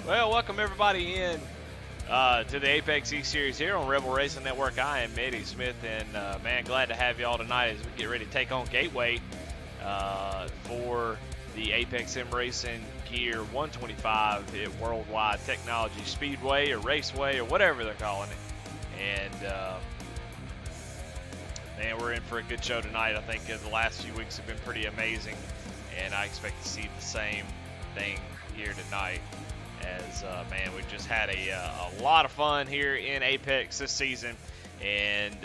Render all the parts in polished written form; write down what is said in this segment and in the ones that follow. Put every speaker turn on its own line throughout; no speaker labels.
Well, welcome everybody in to the Apex E-Series here on Rebel Racing Network. I am Eddie Smith, and man, glad to have you all tonight as we get ready to take on Gateway for the Apex Sim Racing Gear 125 at Worldwide Technology Speedway or Raceway or whatever they're calling it. And man, we're in for a good show tonight. I think the last few weeks have been pretty amazing, and I expect to see the same thing here tonight. As man, we've just had a lot of fun here in Apex this season, and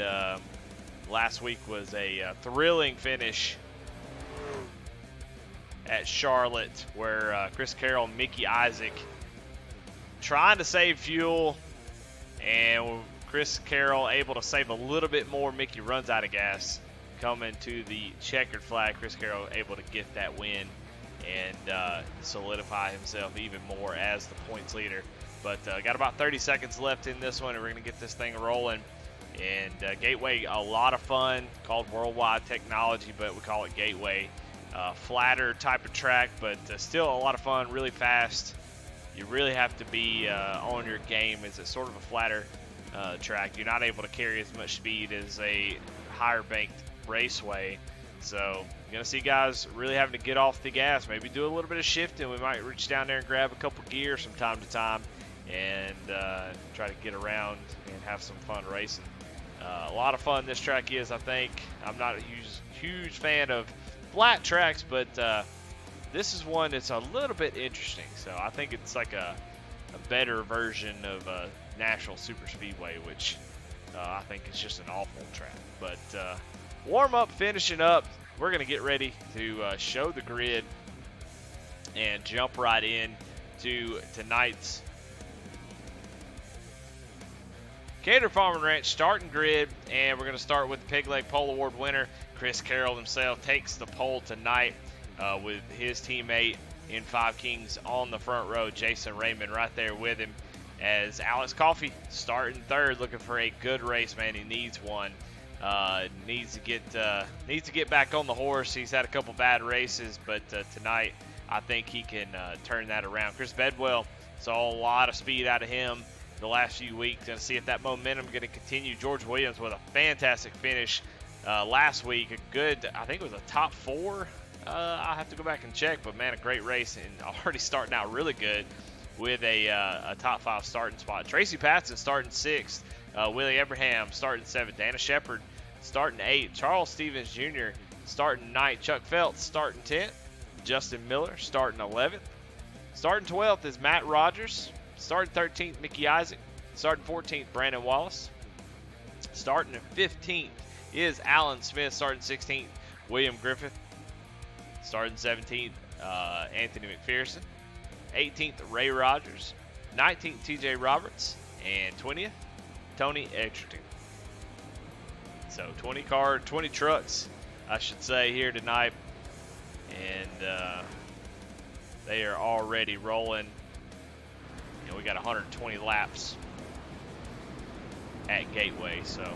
last week was a thrilling finish at Charlotte, where Chris Carroll and Mickey Isaac trying to save fuel, and Chris Carroll able to save a little bit more. Mickey runs out of gas coming to the checkered flag. Chris Carroll able to get that win and solidify himself even more as the points leader. But got about 30 seconds left in this one, and we're going to get this thing rolling. And Gateway, a lot of fun, called Worldwide Technology, but we call it Gateway. Flatter type of track, but still a lot of fun, really fast. You really have to be on your game, as it's sort of a flatter track. You're not able to carry as much speed as a higher banked raceway. So you're going to see guys really having to get off the gas, maybe do a little bit of shifting. We might reach down there and grab a couple gears from time to time and try to get around and have some fun racing. A lot of fun this track is, I think. I'm not a huge fan of flat tracks, but this is one that's a little bit interesting. So I think it's like a better version of National Super Speedway, which I think is just an awful track. But warm up, finishing up. We're going to get ready to show the grid and jump right in to tonight's Cater Farm and Ranch starting grid. And we're going to start with the Pig Leg Pole Award winner. Chris Carroll himself takes the pole tonight with his teammate in Five Kings on the front row, Jason Raymond, right there with him, as Alex Coffey starting third, looking for a good race. Man, he needs one. Needs to get back on the horse. He's had a couple bad races, but tonight I think he can turn that around. Chris Bedwell saw a lot of speed out of him the last few weeks. Going to see if that momentum is going to continue. George Williams with a fantastic finish last week. A good, I think it was a top 4. I'll have to go back and check, but man, a great race, and already starting out really good with a top 5 starting spot. Tracy Patson starting 6th. Willie Abraham starting 7th. Dana Shepard starting 8th. Charles Stevens Jr. starting 9th. Chuck Phelps starting 10th. Justin Miller starting 11th. Starting 12th is Matt Rogers. Starting 13th, Mickey Isaac. Starting 14th, Brandon Wallace. Starting 15th is Alan Smith. Starting 16th, William Griffith. Starting 17th, Anthony McPherson. 18th, Ray Rogers. 19th, TJ Roberts. And 20th, Tony Edgerton. So 20 trucks, I should say, here tonight. And they are already rolling. You know, we got 120 laps at Gateway, so.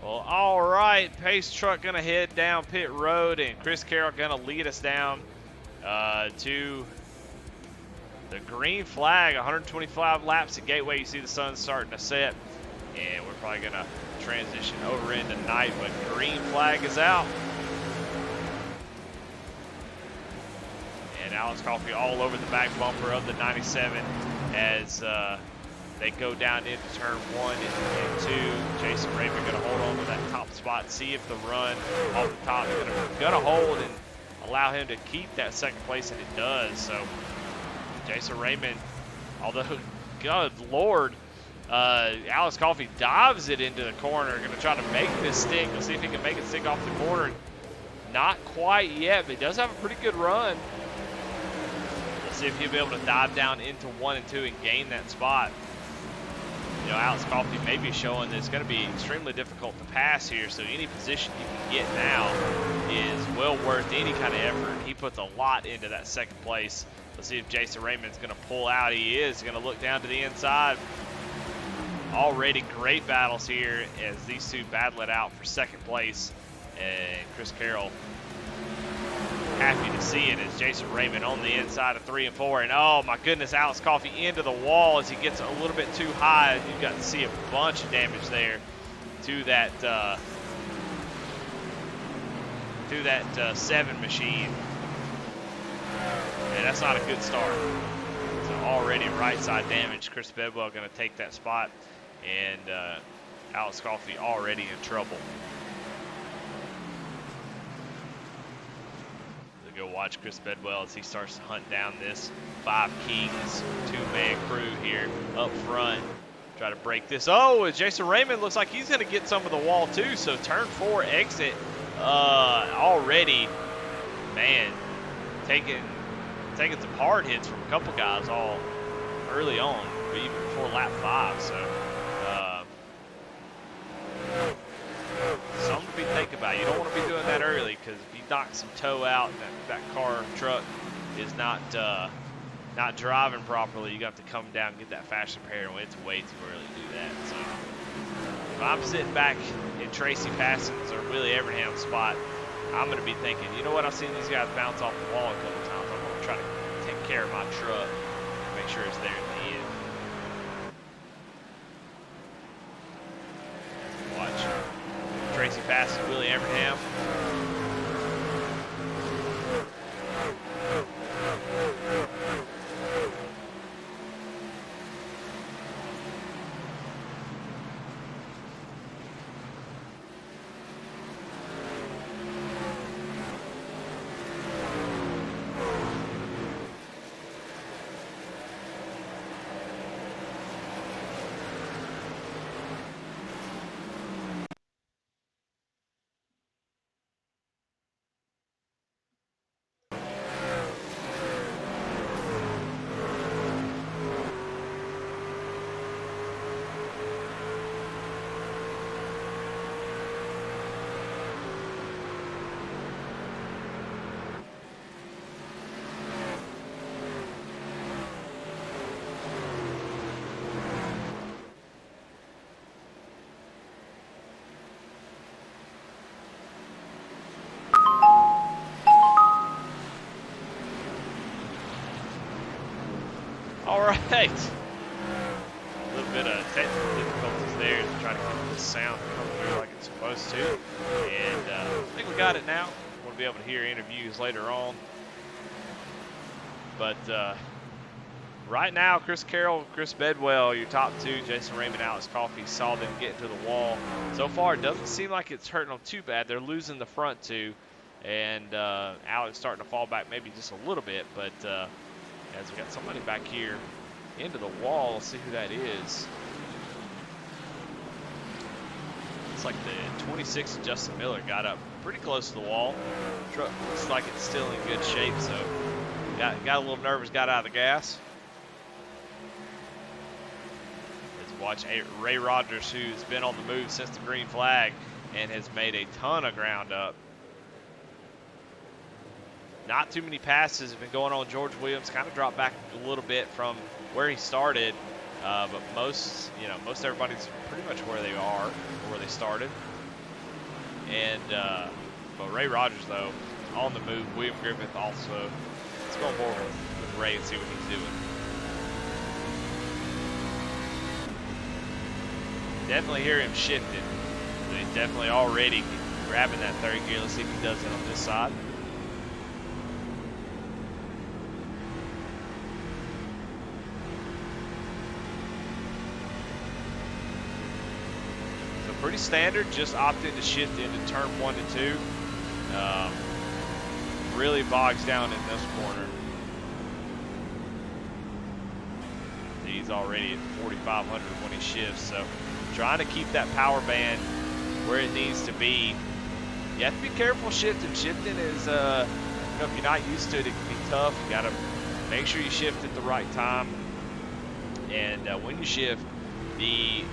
Well, all right, pace truck going to head down pit road, and Chris Carroll going to lead us down to the green flag. 125 laps at Gateway. You see the sun starting to set. And we're probably going to transition over into night, but green flag is out. And Alex Coffey all over the back bumper of the 97 as they go down into turn 1 and 2. Jason Raymond going to hold on to that top spot, see if the run off the top is going to hold and allow him to keep that second place, and it does. So Jason Raymond, although, good Lord, Alex Coffey dives it into the corner, going to try to make this stick. Let's see if he can make it stick off the corner. Not quite yet, but he does have a pretty good run. We'll see if he'll be able to dive down into 1 and 2 and gain that spot. You know, Alex Coffey may be showing that it's going to be extremely difficult to pass here, so any position he can get now is well worth any kind of effort. He puts a lot into that second place. Let's see if Jason Raymond's going to pull out. He is going to look down to the inside. Already great battles here as these two battle it out for second place. And Chris Carroll, happy to see it as Jason Raymond on the inside of 3 and 4. And oh my goodness, Alex Coffey into the wall as he gets a little bit too high. You got to see a bunch of damage there to that 7 machine. And that's not a good start. So already right side damage. Chris Bedwell going to take that spot, and Alex Coffey already in trouble. Go watch Chris Bedwell as he starts to hunt down this 5 Kings 2-man crew here up front. Try to break this. Oh, Jason Raymond looks like he's going to get some of the wall too. So turn 4 exit already, man, taking some hard hits from a couple guys all early on, but even before lap 5. So something to be thinking about. You don't want to be doing that early, because if you knock some toe out and that car truck is not driving properly, you got to come down and get that fast repair, and it's way too early to do that. So if I'm sitting back in Tracy Passon's or Willie Evernham's spot, I'm going to be thinking, you know what, I've seen these guys bounce off the wall a couple times. I'm going to try to take care of my truck, make sure it's there at the end. Watch Tracy Passon, Willie Evernham. All right. A little bit of technical difficulties there to try to get this sound to come through like it's supposed to. And I think we got it now. We'll be able to hear interviews later on. But right now, Chris Carroll, Chris Bedwell, your top 2, Jason Raymond, Alex Coffey, saw them get into the wall. So far, it doesn't seem like it's hurting them too bad. They're losing the front 2. And Alex starting to fall back maybe just a little bit. But as we got somebody back here into the wall, let's see who that is. It's like the 26 Justin Miller got up pretty close to the wall. Truck looks like it's still in good shape, so got a little nervous, got out of the gas. Let's watch Ray Rogers, who's been on the move since the green flag and has made a ton of ground up. Not too many passes have been going on. George Williams kind of dropped back a little bit from where he started, but most everybody's pretty much where they are, or where they started. And but Ray Rogers, though, on the move. William Griffith also. Let's go forward with Ray and see what he's doing. definitely hear him shifting. So he's definitely already grabbing that third gear. Let's see if he does it on this side. So pretty standard, just opting to shift into turn 1 and 2. Really bogs down in this corner. He's already at 4,500 when he shifts, so trying to keep that power band where it needs to be. You have to be careful shifting. Shifting is, you know, if you're not used to it, it can be tough. You got to make sure you shift at the right time. And when you shift, the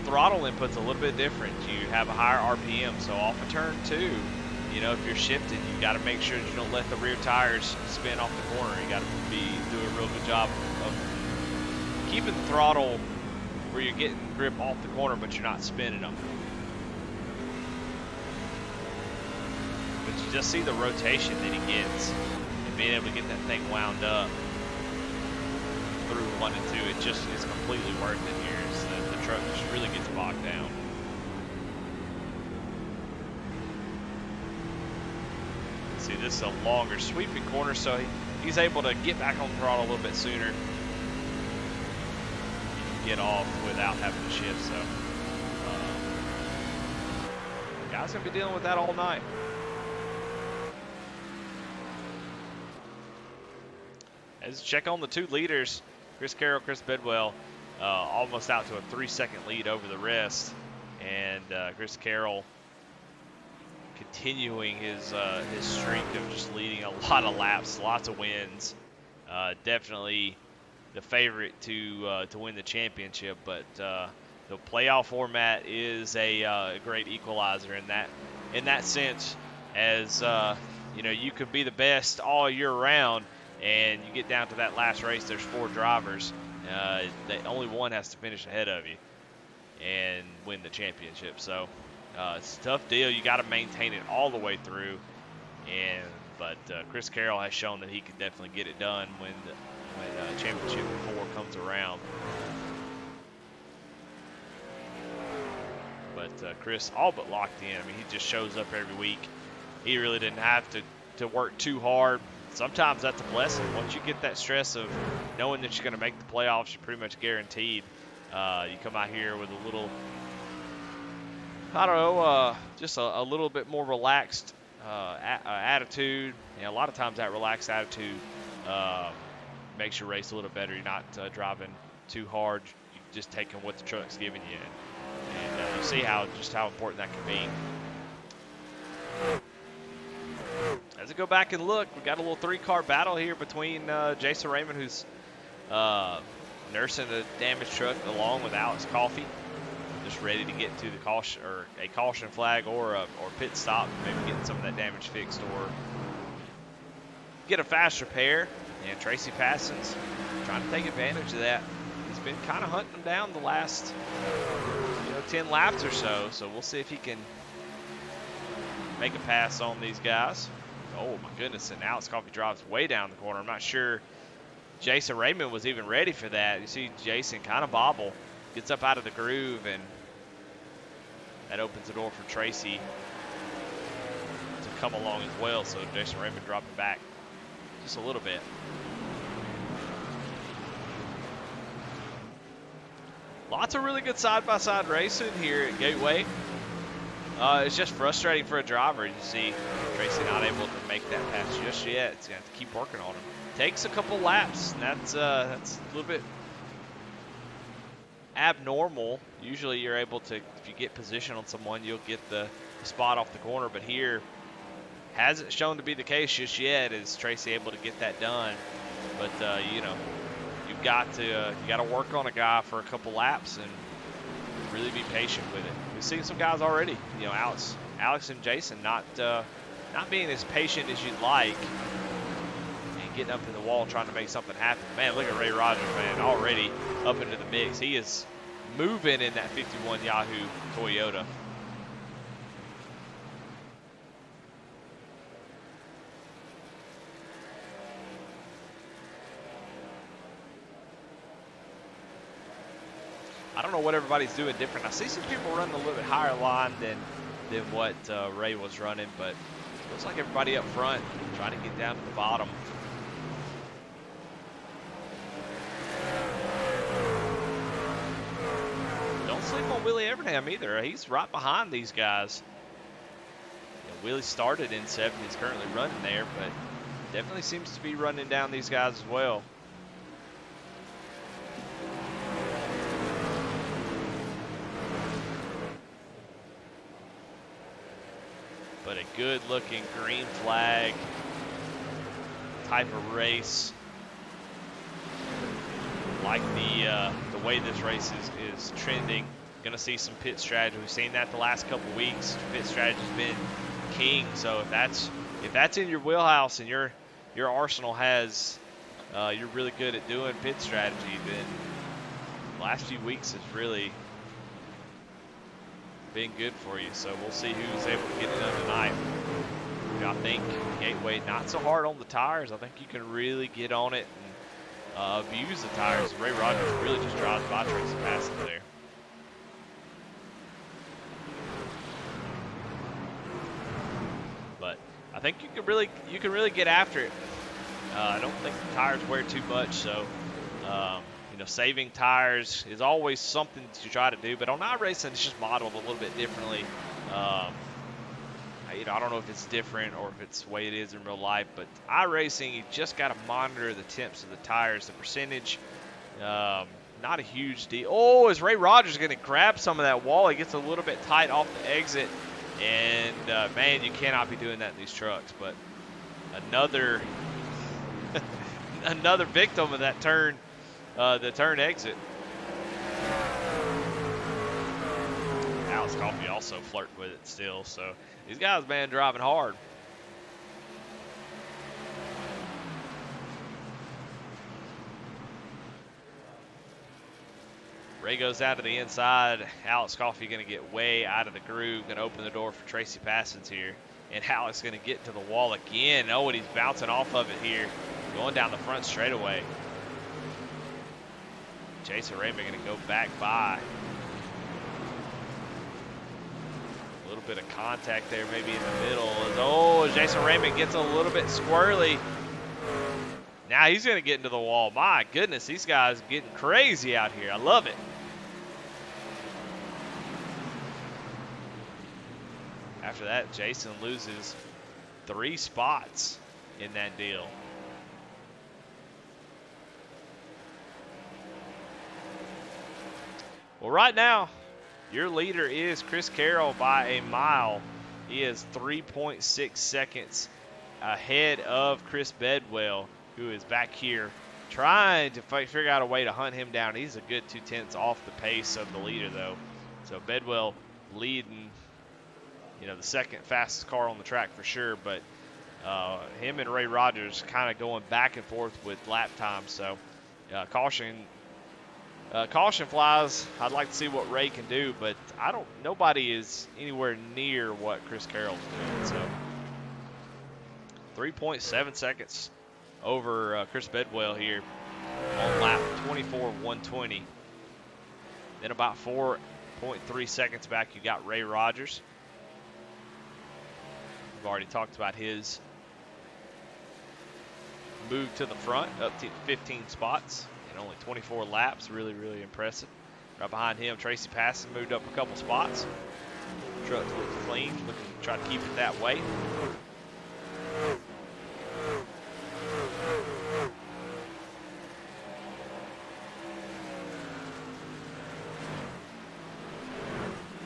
throttle input's a little bit different. You have a higher RPM, so off of turn 2, you know, if you're shifting, you got to make sure that you don't let the rear tires spin off the corner. You got to do a real good job of keeping the throttle where you're getting grip off the corner, but you're not spinning them. But you just see the rotation that he gets and being able to get that thing wound up through 1 and 2. It just is completely worth it here. So the truck just really gets bogged down. See, this is a longer sweeping corner, so he's able to get back on the throttle a little bit sooner. Get off without having to shift, so guys gonna be dealing with that all night. As check on the 2 leaders, Chris Carroll, Chris Bedwell, almost out to a 3-second lead over the rest, and Chris Carroll continuing his streak of just leading a lot of laps, lots of wins. Definitely the favorite to win the championship, but the playoff format is a great equalizer in that sense. As you know, you could be the best all year round, and you get down to that last race. There's 4 drivers. Only one has to finish ahead of you and win the championship. So it's a tough deal. You got to maintain it all the way through. But Chris Carroll has shown that he can definitely get it done when championship 4 comes around. But Chris all but locked in. I mean, he just shows up every week. He really didn't have to work too hard. Sometimes that's a blessing. Once you get that stress of knowing that you're going to make the playoffs, you're pretty much guaranteed. You come out here with a little, I don't know, just a little bit more relaxed attitude. You know, a lot of times that relaxed attitude makes your race a little better. You're not driving too hard. You're just taking what the truck's giving you. And you see how important that can be. As I go back and look, we got a little 3-car battle here between Jason Raymond, who's nursing the damaged truck, along with Alex Coffey, just ready to get to the caution or a caution flag or pit stop, maybe getting some of that damage fixed or get a fast repair. And Tracy Passon's trying to take advantage of that. He's been kind of hunting them down the last 10 laps or so. So we'll see if he can make a pass on these guys. Oh my goodness, and Alex Coffey drives way down the corner. I'm not sure Jason Raymond was even ready for that. You see Jason kind of bobble, gets up out of the groove, and that opens the door for Tracy to come along as well. So Jason Raymond dropping back just a little bit. Lots of really good side-by-side racing here at Gateway. It's just frustrating for a driver. You see Tracy not able to make that pass just yet. He's going to have to keep working on him. Takes a couple laps, and that's a little bit abnormal. Usually you're able to, if you get position on someone, you'll get the spot off the corner. But here, hasn't shown to be the case just yet. Is Tracy able to get that done? But, you've got to work on a guy for a couple laps and really be patient with it. We've seen some guys already, Alex and Jason not being as patient as you'd like and getting up in the wall trying to make something happen. Man, look at Ray Rogers, man, already up into the mix. He is moving in that 51 Yahoo Toyota. I don't know what everybody's doing different. I see some people running a little bit higher line than what Ray was running, but it looks like everybody up front trying to get down to the bottom. Don't sleep on Willie Evernham either. He's right behind these guys. Willie started in 7th. He's currently running there, but definitely seems to be running down these guys as well. But a good-looking green flag type of race. Like the way this race is trending. Gonna see some pit strategy. We've seen that the last couple weeks. Pit strategy's been king. So if that's in your wheelhouse and your arsenal has you're really good at doing pit strategy, then the last few weeks has really been good for you. So we'll see who's able to get it done tonight. I think Gateway not so hard on the tires. I think you can really get on it and abuse the tires. Ray Rogers really just drives by Tracy Passing there. But I think you can really get after it. I don't think the tires wear too much, so you know, saving tires is always something to try to do. But on iRacing, it's just modeled a little bit differently. You know, I don't know if it's different or if it's the way it is in real life, but iRacing, you just got to monitor the temps of the tires, the percentage. Not a huge deal. Oh, is Ray Rogers going to grab some of that wall? He gets a little bit tight off the exit, and man, you cannot be doing that in these trucks. But another another victim of that turn, the turn exit. Alex Coffey also flirting with it still, so these guys, man, driving hard. Ray goes out to the inside. Alex Coffey going to get way out of the groove, going to open the door for Tracy Passons here. And Alex going to get to the wall again. Oh, and he's bouncing off of it here, going down the front straightaway. Jason Raymond going to go back by. A little bit of contact there maybe in the middle. Oh, Jason Raymond gets a little bit squirrely. Now he's going to get into the wall. My goodness, these guys are getting crazy out here. I love it. After that, Jason loses 3 spots in that deal. Well, right now, your leader is Chris Carroll by a mile. He is 3.6 seconds ahead of Chris Bedwell, who is back here trying to figure out a way to hunt him down. He's a good 2/10 off the pace of the leader, though. So Bedwell leading, you know, the second fastest car on the track for sure. But him and Ray Rogers kind of going back and forth with lap time. So caution flies. I'd like to see what Ray can do, but nobody is anywhere near what Chris Carroll's doing. So 3.7 seconds over Chris Bedwell here on lap 24-120. Then about 4.3 seconds back, you got Ray Rogers. We've already talked about his move to the front, up to 15 spots in only 24 laps. Really, really impressive. Right behind him, Tracy Passing moved up a couple spots. Truck looks clean, looking to try to keep it that way.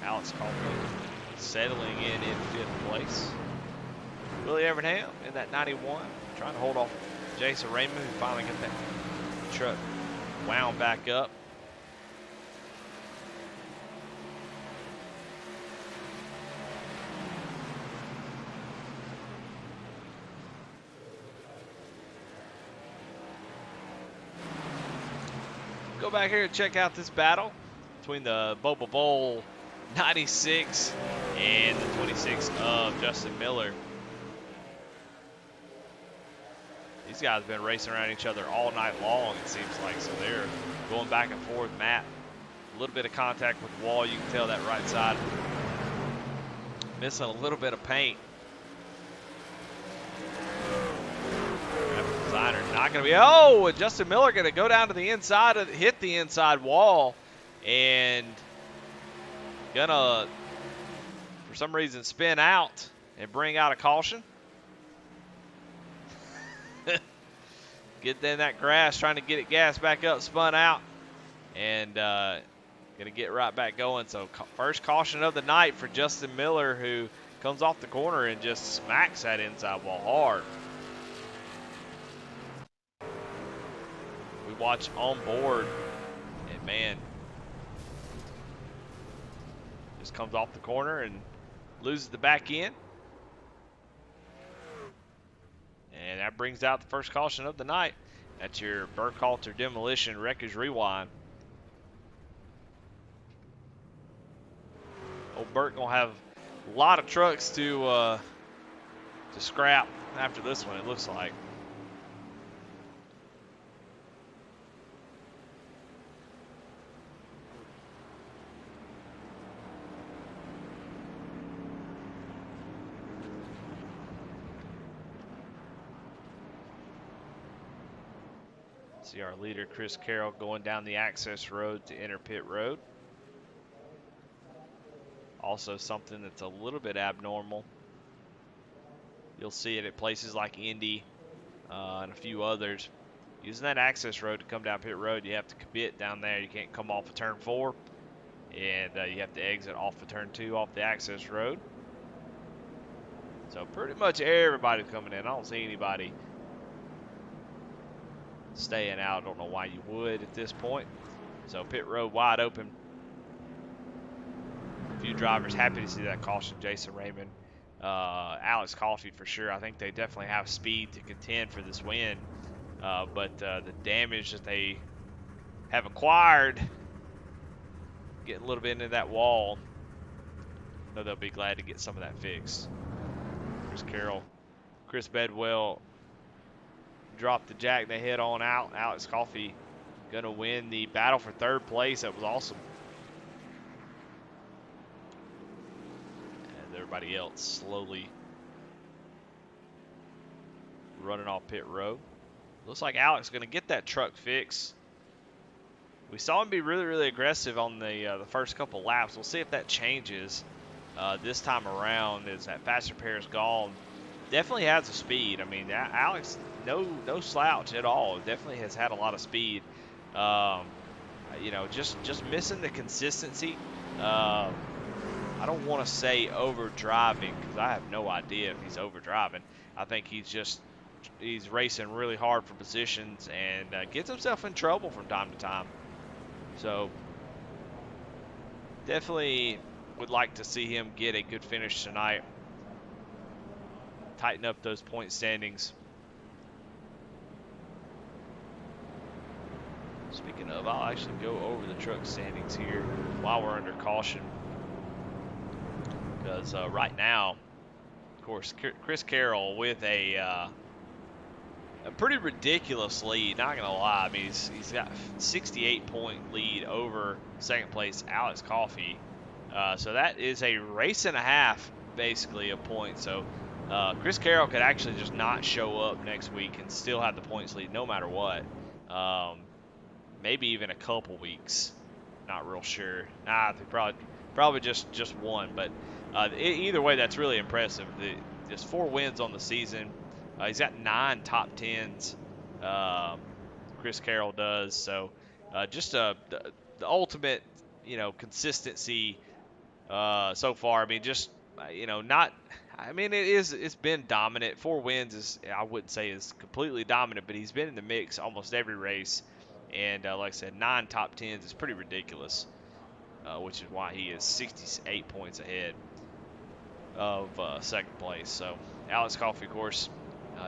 Alex Coffey settling in 5th place. Willie Evernham in that 91, trying to hold off Jason Raymond, who finally got that truck wound back up. Go back here and check out this battle between the Boba Bowl 96 and the 26 of Justin Miller. These guys have been racing around each other all night long, it seems like. So they're going back and forth. Matt A little bit of contact with the wall. You can tell that right side missing a little bit of paint. Designer not going to be. Oh, Justin Miller going to go down to the inside, hit the inside wall, and going to, for some reason, spin out and bring out a caution. Get in that grass, trying to get it gassed back up, spun out, and going to get right back going. So first caution of the night for Justin Miller, who comes off the corner and just smacks that inside wall hard. We watch on board, and man, just comes off the corner and loses the back end. And that brings out the first caution of the night. That's your Burkhalter Demolition Wreckage Rewind. Old Burt gonna have a lot of trucks to scrap after this one, it looks like. See our leader, Chris Carroll, going down the access road to enter pit road. Also something that's a little bit abnormal. You'll see it at places like Indy and a few others. Using that access road to come down pit road, you have to commit down there. You can't come off of turn 4. And you have to exit off of turn 2 off the access road. So pretty much everybody's coming in. I don't see anybody staying out. I don't know why you would at this point. So pit road wide open. A few drivers happy to see that caution. Jason Raymond, Alex Coffey for sure. I think they definitely have speed to contend for this win. But the damage that they have acquired, getting a little bit into that wall, I know they'll be glad to get some of that fixed. Chris Carroll, Chris Bedwell dropped the jack. They head on out. Alex Coffey going to win the battle for third place. That was awesome. And everybody else slowly running off pit road. Looks like Alex going to get that truck fixed. We saw him be really, really aggressive on the first couple laps. We'll see if that changes this time around. As that fast repair is gone, definitely has the speed. I mean, Alex, no slouch at all. Definitely has had a lot of speed. You know, just missing the consistency. I don't want to say overdriving because I have no idea if he's overdriving. I think he's racing really hard for positions and gets himself in trouble from time to time. So definitely would like to see him get a good finish tonight. Tighten up those point standings. Speaking of, I'll actually go over the truck standings here while we're under caution. Because right now, of course, Chris Carroll with a pretty ridiculous lead, not gonna lie. I mean, he's got 68-point lead over second place Alex Coffey. So that is a race and a half, basically, of points. So Chris Carroll could actually just not show up next week and still have the points lead no matter what. Maybe even a couple weeks. Not real sure. Nah, I think probably just one. But either way, that's really impressive. Just 4 wins on the season. He's got 9 top 10s. Chris Carroll does. So just the ultimate, consistency so far. I mean, just not. I mean, it's been dominant. 4 wins I wouldn't say is completely dominant, but he's been in the mix almost every race. And like I said, 9 top 10s is pretty ridiculous, which is why he is 68 points ahead of second place. So Alex Coffey, of course,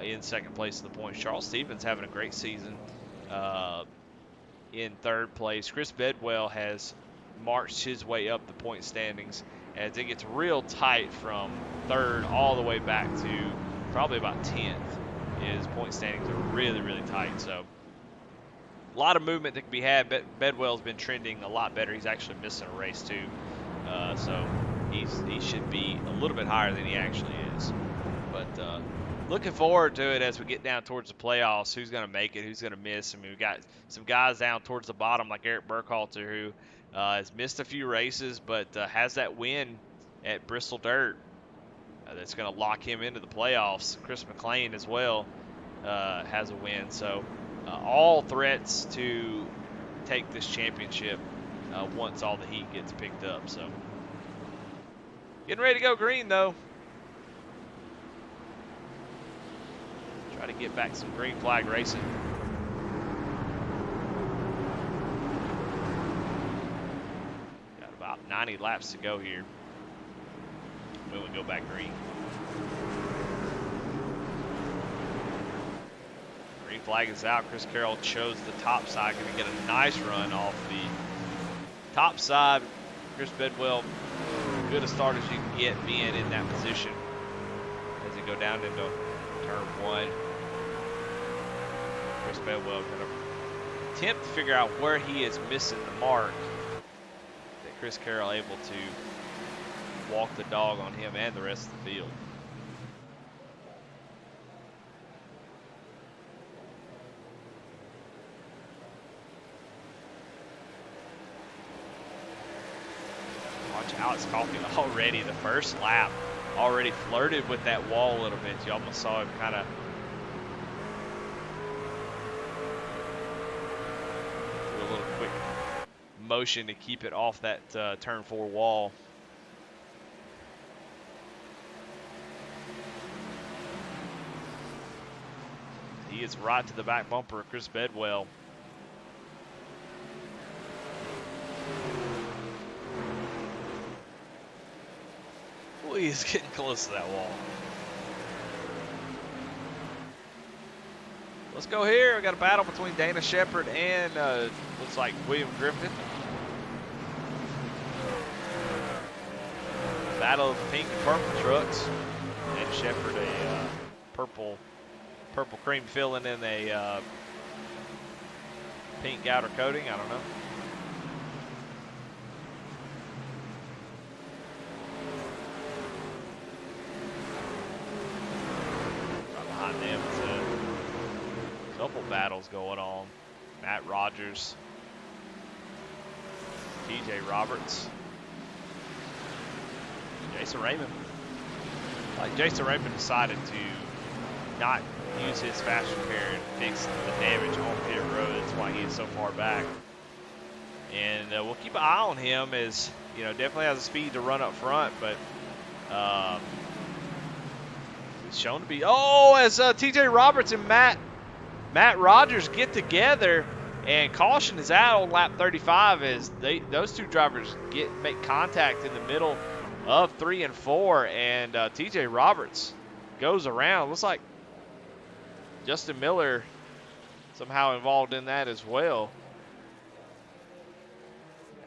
in second place in the points. Charles Stevens having a great season in third place. Chris Bedwell has marched his way up the point standings as it gets real tight from third all the way back to probably about 10th. His point standings are really, really tight. So lot of movement that can be had. Bedwell's been trending a lot better. He's actually missing a race too, so he should be a little bit higher than he actually is. But looking forward to it as we get down towards the playoffs. Who's going to make it? Who's going to miss? I mean, we've got some guys down towards the bottom like Eric Burkhalter, who has missed a few races, but has that win at Bristol Dirt that's going to lock him into the playoffs. Chris McLean as well has a win. So all threats to take this championship once all the heat gets picked up. So getting ready to go green, though. Try to get back some green flag racing. Got about 90 laps to go here when we go back green. Green flag is out. Chris Carroll chose the top side. Going to get a nice run off the top side. Chris Bedwell, good a start as you can get being in that position as you go down into turn one. Chris Bedwell going to attempt to figure out where he is missing the mark. That Chris Carroll able to walk the dog on him and the rest of the field. Watch Alex Coffey already, the first lap, already flirted with that wall a little bit. You almost saw him kind of do a little quick motion to keep it off that turn 4 wall. He is right to the back bumper of Chris Bedwell. Ooh, he's getting close to that wall. Let's go here. We got a battle between Dana Shepard and looks like William Griffin. Battle of the pink and purple trucks. And Shepard a purple cream filling in a pink outer coating. I don't know. Right behind them is a couple battles going on. Matt Rogers, TJ Roberts, Jason Raymond. Like Jason Raymond decided to not use his fast repair and fix the damage on pit road. That's why he is so far back. And we'll keep an eye on him, as you know, definitely has the speed to run up front, but he's shown to be. Oh, as TJ Roberts and Matt Rogers get together, and caution is out on lap 35 as those two drivers make contact in the middle of 3 and 4, and TJ Roberts goes around. Looks like Justin Miller somehow involved in that as well.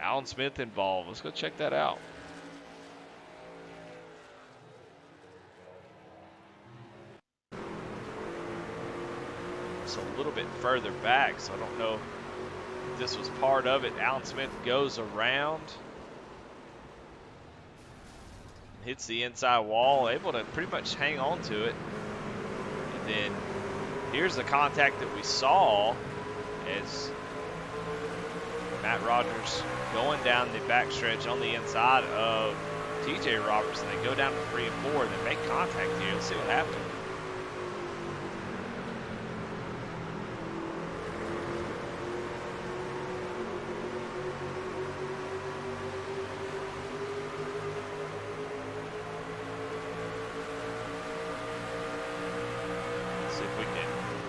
Alan Smith involved. Let's go check that out. It's a little bit further back, so I don't know if this was part of it. Alan Smith goes around, hits the inside wall, able to pretty much hang on to it. And then here's the contact that we saw as Matt Rogers going down the backstretch on the inside of TJ Roberts, and they go down to 3 and 4 and then make contact here. Let's see what happens.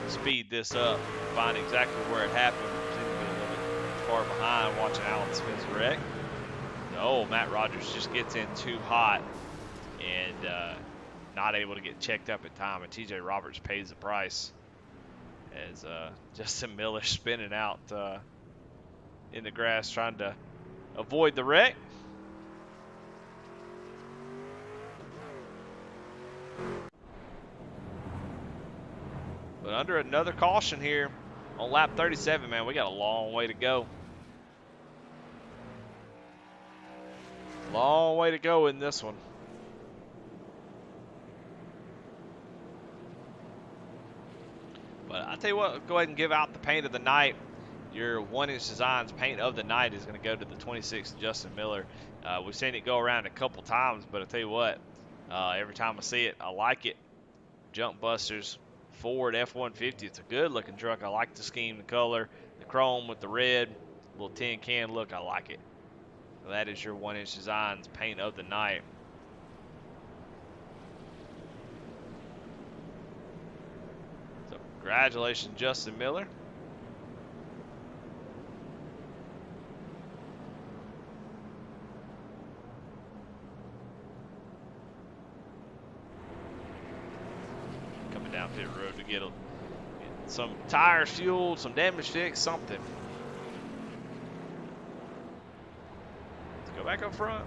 Speed this up, find exactly where it happened. Seems to be a little bit far behind watching Alan Smith's wreck. Oh, Matt Rogers just gets in too hot and not able to get checked up in time, and TJ Roberts pays the price as Justin Miller spinning out in the grass trying to avoid the wreck. But under another caution here, On lap 37, man, we got a long way to go. Long way to go in this one. But I tell you what, go ahead and give out the paint of the night. Your 1-inch Designs paint of the night is going to go to the 26 Justin Miller. We've seen it go around a couple times, but I tell you what, every time I see it, I like it. Jump Busters Ford F-150. It's a good looking truck. I like the scheme, the color, the chrome with the red, little tin can look. I like it. So that is your 1-inch Designs paint of the night. So congratulations, Justin Miller. Coming down pit road to get some tires fueled, some damage fixed, something. Let's go back up front.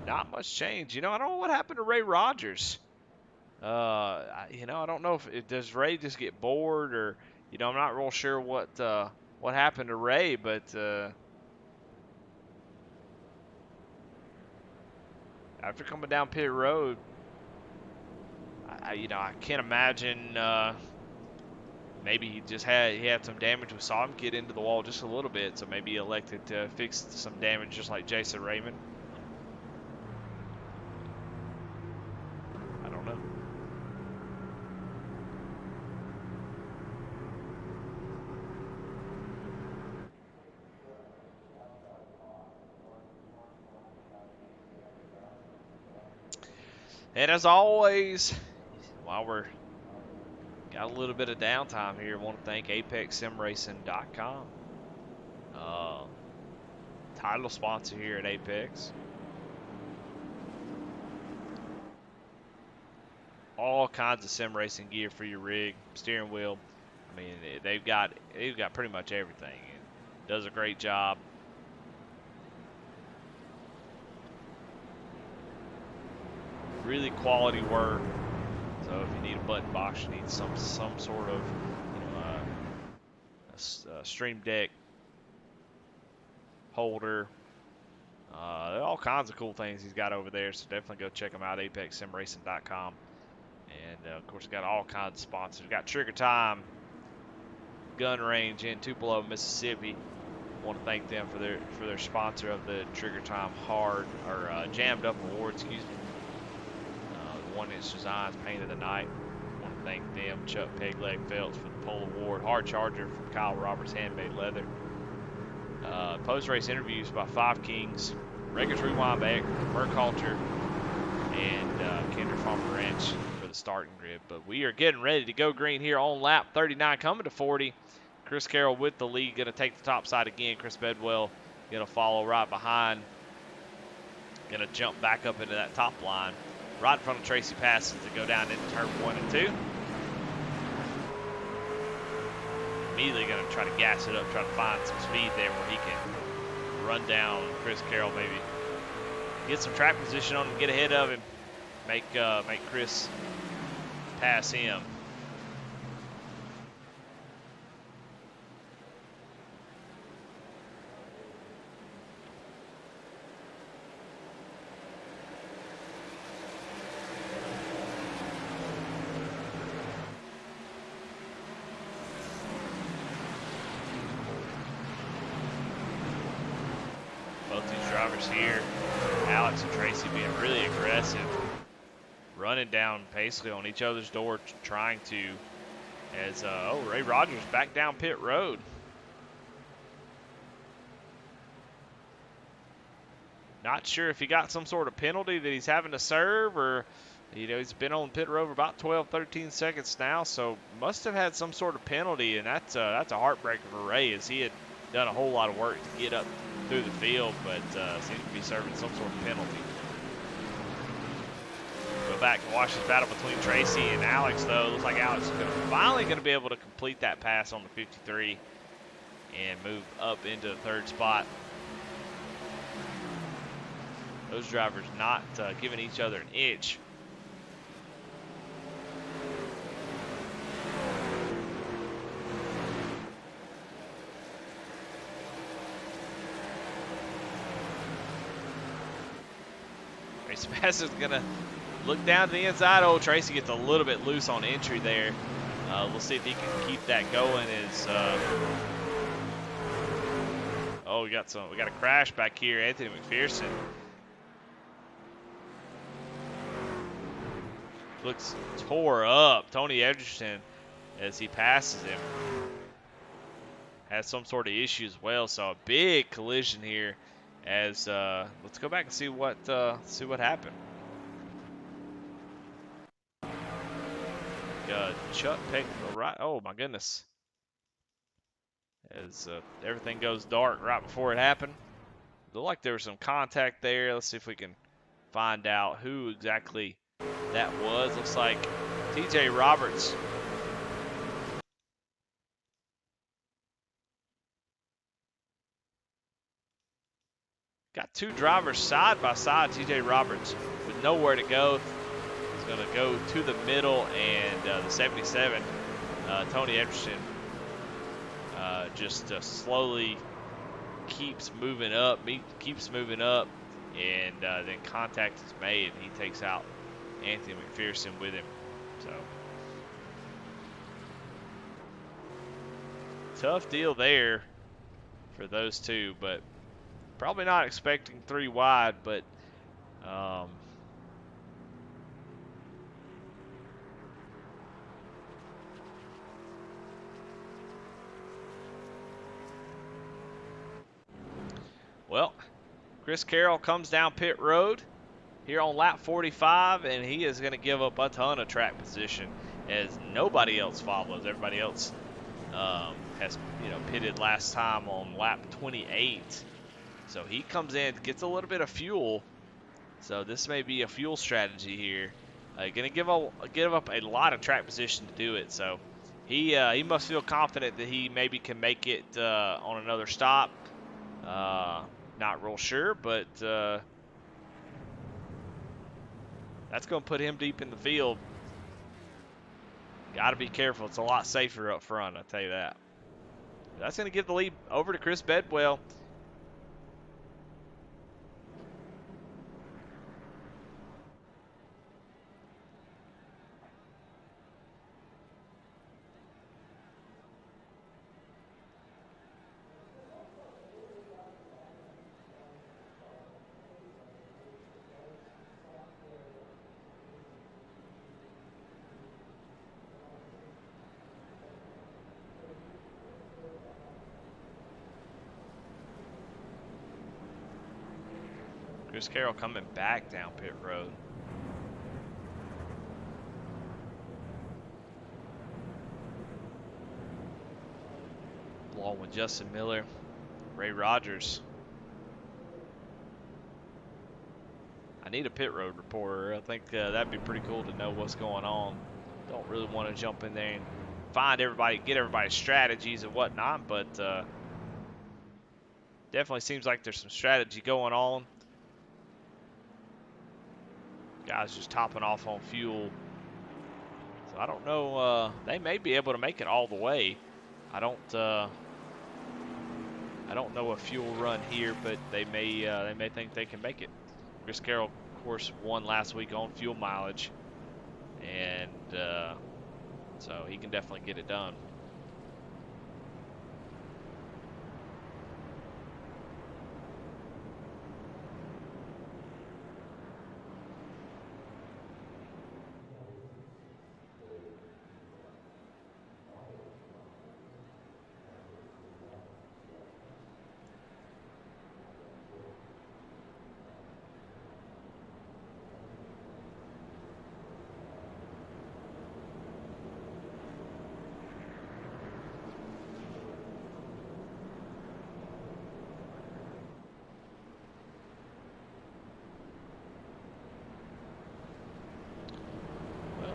Not much change. You know, I don't know what happened to Ray Rogers. You know, I don't know if does Ray just get bored, or you know, I'm not real sure what happened to Ray, but after coming down pit road, you know, I can't imagine. Maybe he had some damage. We saw him get into the wall just a little bit, so maybe he elected to fix some damage, just like Jason Raymond. I don't know. And as always, while we're got a little bit of downtime here, I want to thank ApexSimRacing.com. Title sponsor here at Apex. All kinds of sim racing gear for your rig, steering wheel. I mean, they've got pretty much everything. It does a great job. Really quality work. So if you need a button box, you need some sort of, you know, a stream deck holder. All kinds of cool things he's got over there. So definitely go check him out. ApexSimRacing.com. And of course, got all kinds of sponsors. We've got Trigger Time Gun Range in Tupelo, Mississippi. I want to thank them for their sponsor of the Trigger Time Jammed Up Award. Excuse me. 1-inch Designs paint of the night. I want to thank them. Chuck Pegleg Phelps for the pole award. Hard Charger from Kyle Roberts, Handmade Leather. Post-race interviews by Five Kings, Wreckage Rewind by Merc Halter, and Kinder Farmer Ranch for the starting grid. But we are getting ready to go green here on lap 39, coming to 40. Chris Carroll with the lead, going to take the top side again. Chris Bedwell going to follow right behind. Going to jump back up into that top line. Right in front of Tracy Passes to go down into turn 1 and 2. Immediately going to try to gas it up, try to find some speed there where he can run down Chris Carroll, maybe get some track position on him, get ahead of him, make Chris pass him. Here, Alex and Tracy being really aggressive, running down basically on each other's door, trying to, as Ray Rogers back down pit road. Not sure if he got some sort of penalty that he's having to serve, or you know, he's been on pit road for about 12-13 seconds now, so must have had some sort of penalty, and that's a heartbreaker for Ray, as he had done a whole lot of work to get up through the field, but seems to be serving some sort of penalty. Go back and watch this battle between Tracy and Alex, though. Looks like Alex is finally going to be able to complete that pass on the 53 and move up into the third spot. Those drivers not giving each other an inch. Sebastian's going to look down to the inside. Oh, Tracy gets a little bit loose on entry there. We'll see if he can keep that going. Oh, we got a crash back here. Anthony McPherson looks tore up. Tony Edgerton, as he passes him, has some sort of issue as well. So a big collision here. As let's go back and see what happened. Chuck picked the right. Oh my goodness. As everything goes dark right before it happened. Looked like there was some contact there. Let's see if we can find out who exactly that was. Looks like TJ Roberts. Got two drivers side by side. TJ Roberts with nowhere to go. He's going to go to the middle, and the 77, Tony Epperson, just slowly keeps moving up, and then contact is made, and he takes out Anthony McPherson with him. So tough deal there for those two, but probably not expecting 3 wide, but well, Chris Carroll comes down pit road here on lap 45, and he is going to give up a ton of track position as nobody else follows. Everybody else has pitted last time on lap 28. So he comes in, gets a little bit of fuel. So this may be a fuel strategy here. Going to give up a lot of track position to do it. So he must feel confident that he maybe can make it on another stop. Not real sure, but that's going to put him deep in the field. Got to be careful. It's a lot safer up front, I'll tell you that. That's going to give the lead over to Chris Bedwell. Chris Carroll coming back down pit road. Along with Justin Miller, Ray Rogers. I need a pit road reporter. I think that'd be pretty cool to know what's going on. Don't really want to jump in there and find everybody, get everybody's strategies and whatnot, but definitely seems like there's some strategy going on. Guys just topping off on fuel. So I don't know. They may be able to make it all the way. I don't know a fuel run here, but they may think they can make it. Chris Carroll, of course, won last week on fuel mileage, and so he can definitely get it done.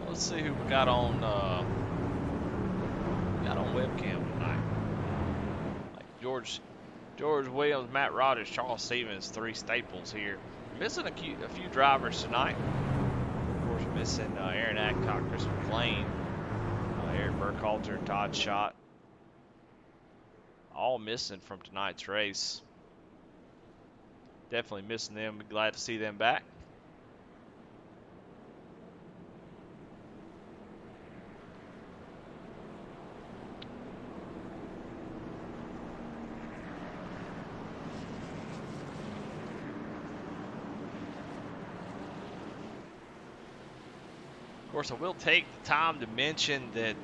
Let's see who we got on webcam tonight. Like George Williams, Matt Rogers, Charles Stevens, 3 staples here. Missing a few drivers tonight. Of course, missing Aaron Adcock, Chris McLean, Eric Burkhalter, Todd Schott. All missing from tonight's race. Definitely missing them. Glad to see them back. course, I will take the time to mention that,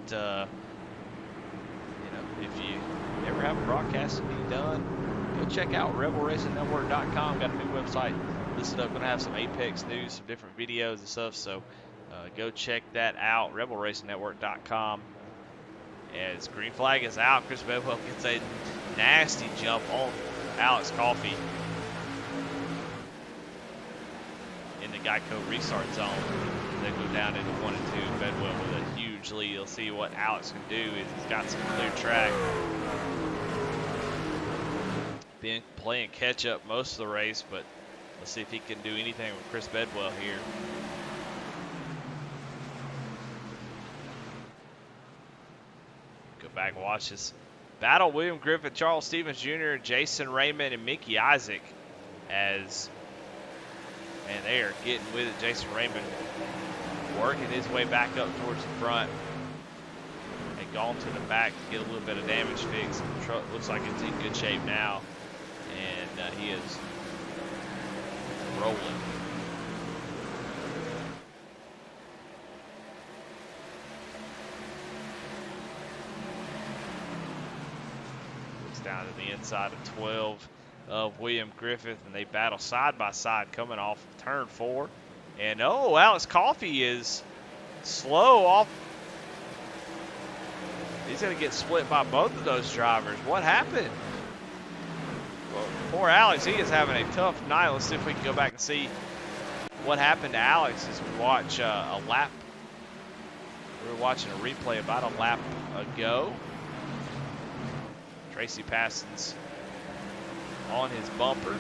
if you ever have a broadcast to be done, go check out rebelracingnetwork.com. Got a new website listed up. Going to have some Apex news, some different videos and stuff. So go check that out, rebelracingnetwork.com. As green flag is out, Chris Bedwell gets a nasty jump on Alex Coffey in the Geico restart zone. They go down into 1 and 2. Bedwell with a huge lead. You'll see what Alex can do. He's got some clear track. Been playing catch up most of the race, but let's see if he can do anything with Chris Bedwell here. Go back and watch this battle. William Griffith, Charles Stevens Jr., Jason Raymond, and Mickey Isaac as, man, they are getting with it. Jason Raymond working his way back up towards the front and gone to the back to get a little bit of damage fixed. The truck looks like it's in good shape now, and he is rolling. Looks down to the inside of 12 of William Griffith, and they battle side by side coming off of turn 4. And Alex Coffey is slow off. He's going to get split by both of those drivers. What happened? Well, poor Alex, he is having a tough night. Let's see if we can go back and see what happened to Alex as we watch a lap. We were watching a replay about a lap ago. Tracy Passon's on his bumper.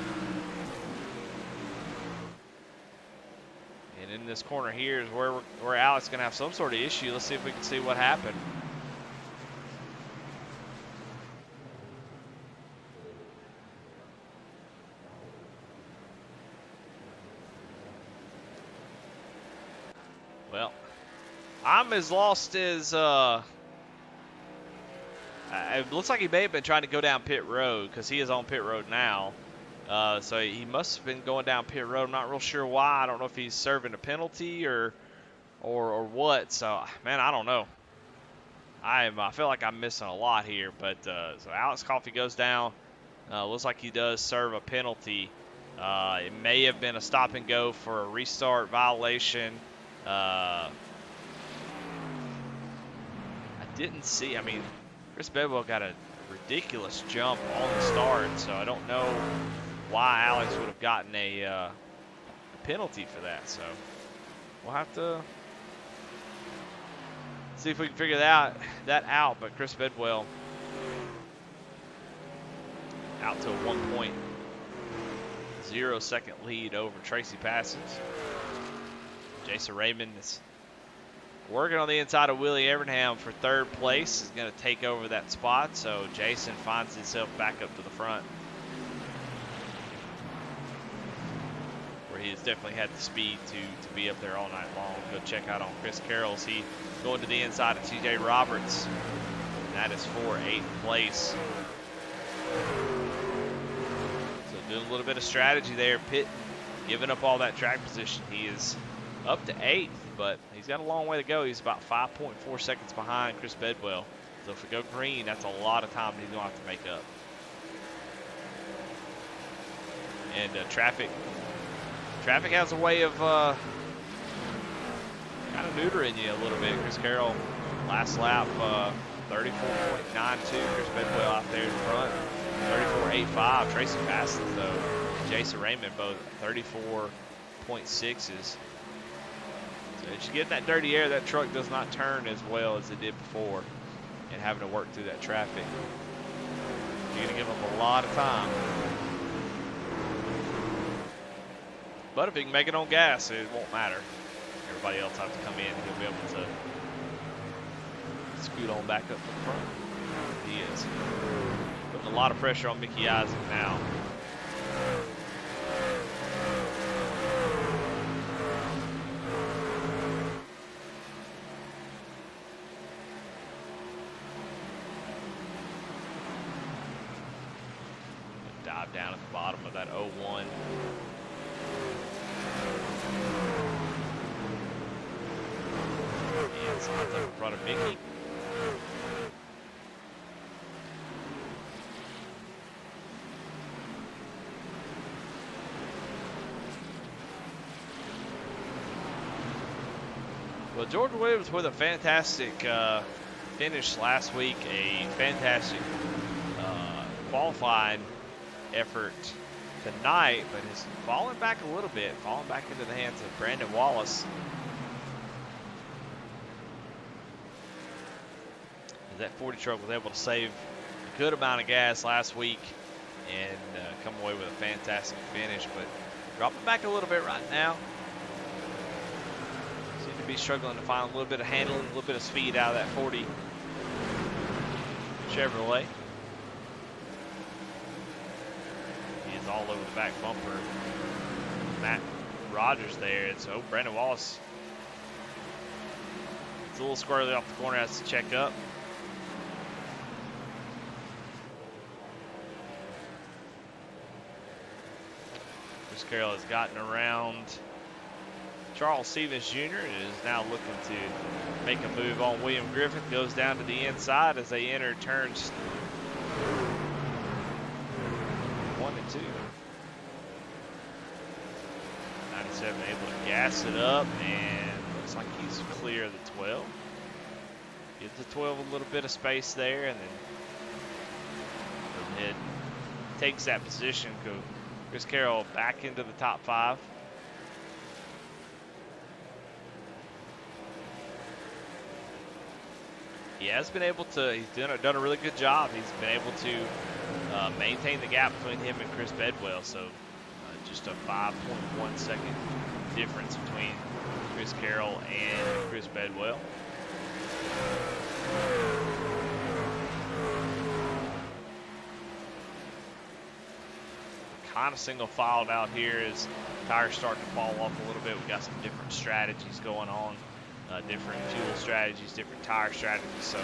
And in this corner here is where Alex is going to have some sort of issue. Let's see if we can see what happened. Well, I'm as lost as it looks like he may have been trying to go down pit road because he is on pit road now. So he must have been going down pit road. I'm not real sure why. I don't know if he's serving a penalty or what. So, man, I don't know. I feel like I'm missing a lot here. But so Alex Coffey goes down. Looks like he does serve a penalty. It may have been a stop and go for a restart violation. I didn't see. I mean, Chris Bedwell got a ridiculous jump on the start, so I don't know why Alex would have gotten a penalty for that. So we'll have to see if we can figure that out. But Chris Bedwell out to a 1.0 second lead over Tracy Passons. Jason Raymond is working on the inside of Willie Evernham for third place. Is going to take over that spot, so Jason finds himself back up to the front, where he has definitely had the speed to be up there all night long. Go check out on Chris Carroll's. He going to the inside of TJ Roberts, and that is for 8th place. So doing a little bit of strategy there, pitting, giving up all that track position. He is up to 8th, but he's got a long way to go. He's about 5.4 seconds behind Chris Bedwell. So if we go green, that's a lot of time he's going to have to make up. And traffic has a way of kind of neutering you a little bit. Chris Carroll, last lap, 34.92. Chris Bedwell out there in front, 34.85. Tracy Passons, though, Jason Raymond, both 34.6s. As you get in that dirty air, that truck does not turn as well as it did before, and having to work through that traffic, you're going to give up a lot of time. But if he can make it on gas, it won't matter. Everybody else has to come in, and he'll be able to scoot on back up to the front. He is putting a lot of pressure on Mickey Isaac now. Dive down at the bottom of that 01. Wallace lines up in front of Mickey. Well, Jordan Williams with a fantastic finish last week, a fantastic qualifying effort tonight, but is falling back a little bit, falling back into the hands of Brandon Wallace. That 40 truck was able to save a good amount of gas last week and come away with a fantastic finish, but dropping back a little bit right now. Seem to be struggling to find a little bit of handling, a little bit of speed out of that 40 Chevrolet. He is all over the back bumper. Matt Rogers there. And so Brandon Wallace, it's a little squirrely off the corner, has to check up. Chris Carroll has gotten around Charles Stevens Jr. and is now looking to make a move on William Griffith. Goes down to the inside as they enter turns 1 and 2. 97 able to gas it up, and looks like he's clear of the 12. Gives the 12 a little bit of space there, and then ahead takes that position. Go Chris Carroll back into the top 5. He has been able to, he's done a really good job. He's been able to maintain the gap between him and Chris Bedwell. So just a 5.1 second difference between Chris Carroll and Chris Bedwell. Kind of single filed out here as tires starting to fall off a little bit. We got some different strategies going on. Different fuel strategies, different tire strategies, so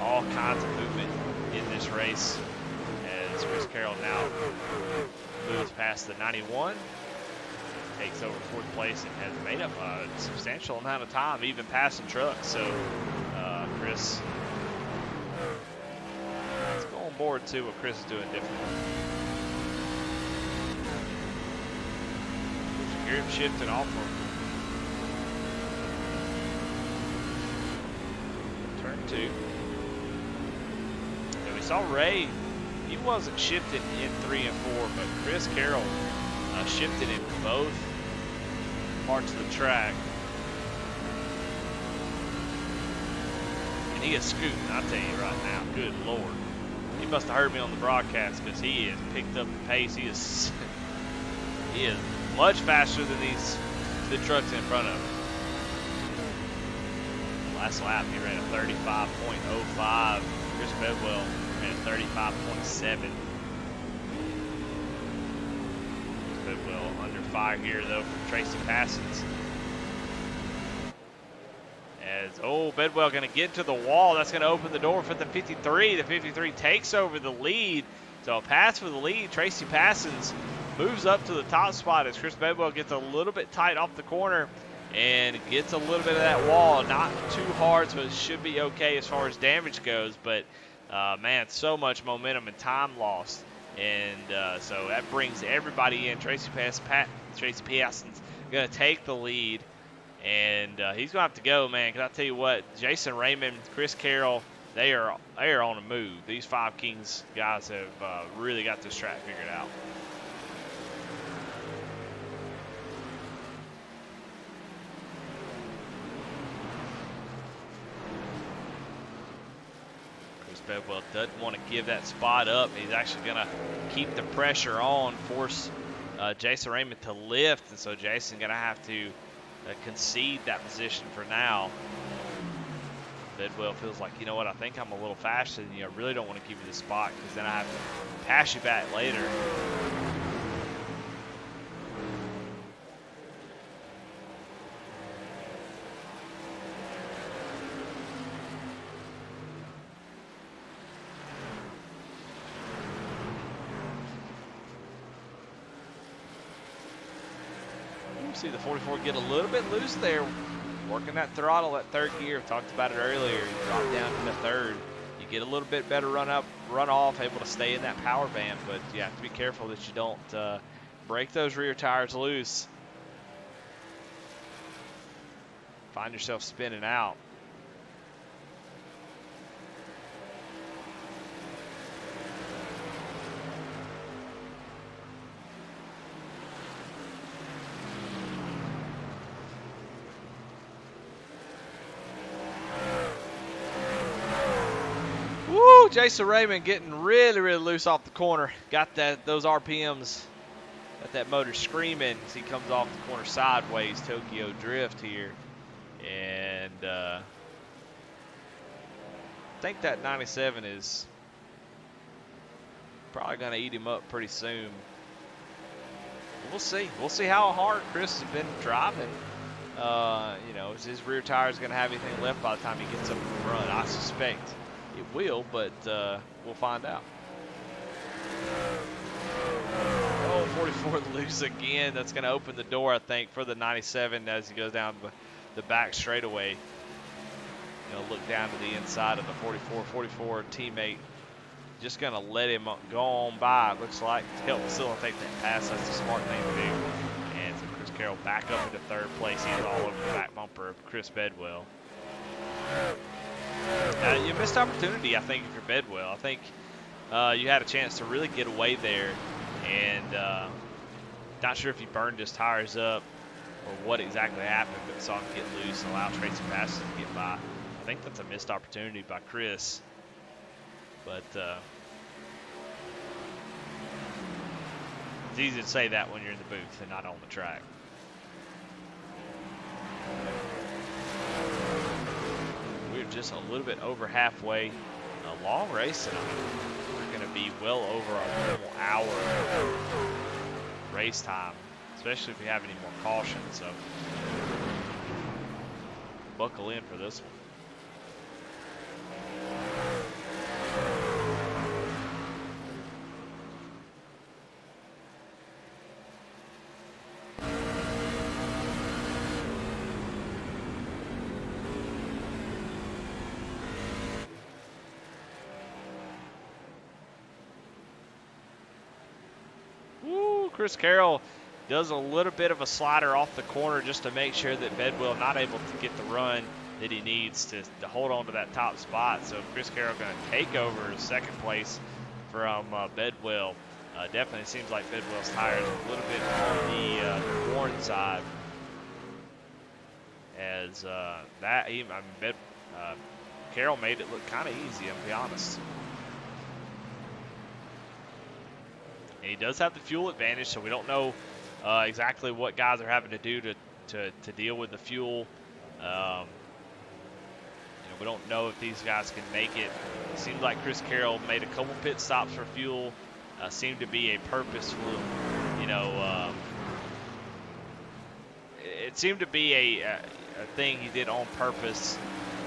all kinds of movement in this race as Chris Carroll now moves past the 91, takes over 4th place and has made up a substantial amount of time, even passing trucks. So Chris, let's go on board and see what Chris is doing different. Grip shifting off of turn 2. And we saw Ray, he wasn't shifted in 3 and 4, but Chris Carroll shifted in both parts of the track. And he is scooting, I'll tell you right now, good Lord. He must have heard me on the broadcast because he has picked up the pace. He is much faster than the trucks in front of him. Last lap, he ran a 35.05. Chris Bedwell ran a 35.7. Bedwell under fire here, though, from Tracy Passons. As, Bedwell going to get to the wall. That's going to open the door for the 53. The 53 takes over the lead. So a pass for the lead. Tracy Passons moves up to the top spot as Chris Bedwell gets a little bit tight off the corner and gets a little bit of that wall. Not too hard, so it should be okay as far as damage goes. But, man, so much momentum and time lost. And so that brings everybody in. Tracy Passons going to take the lead. And he's going to have to go, man, because I tell you what, Jason Raymond, Chris Carroll, they are on the move. These 5 Kings guys have really got this track figured out. Bedwell doesn't want to give that spot up. He's actually going to keep the pressure on, force Jason Raymond to lift, and so Jason going to have to concede that position for now. Bedwell feels like, you know what, I think I'm a little faster than you. I really don't want to give you the spot because then I have to pass you back later. See the 44 get a little bit loose there. working that throttle, that third gear. We talked about it earlier. You drop down to the third. You get a little bit better run off, able to stay in that power band, but you have to be careful that you don't break those rear tires loose. Find yourself spinning out. Woo! Jason Raymond getting really, really loose off the corner. Got those RPMs. Got that motor screaming as he comes off the corner sideways. Tokyo drift here. And I think that 97 is probably going to eat him up pretty soon. We'll see. We'll see how hard Chris has been driving. You know, is his rear tire going to have anything left by the time he gets up and run? I suspect it will, but we'll find out. Oh, 44 loose again. That's going to open the door, I think, for the 97 as he goes down the back straightaway. You know, look down to the inside of the 44 teammate. Just going to let him go on by, it looks like, to help facilitate that pass. That's the smart thing to do. And so Chris Carroll back up into third place. He's all over the back bumper of Chris Bedwell. You missed opportunity, I think, if you're Bedwell. I think you had a chance to really get away there. And not sure if he burned his tires up or what exactly happened, but saw him get loose and allow Tracy Passes to get by. I think that's a missed opportunity by Chris. But it's easy to say that when you're in the booth and not on the track. We're just a little bit over halfway. A long race tonight. We're going to be well over our normal hour race time, especially if we have any more caution. So buckle in for this one. Chris Carroll does a little bit of a slider off the corner just to make sure that Bedwell not able to get the run that he needs to hold on to that top spot. So Chris Carroll going to take over second place from Bedwell. Definitely seems like Bedwell's tires are a little bit on the worn side. As Carroll made it look kind of easy, I'll be honest. And he does have the fuel advantage, so we don't know exactly what guys are having to do to deal with the fuel. You know, we don't know if these guys can make it. It seemed like Chris Carroll made a couple pit stops for fuel. Seemed to be a purposeful, you know, it seemed to be a thing he did on purpose.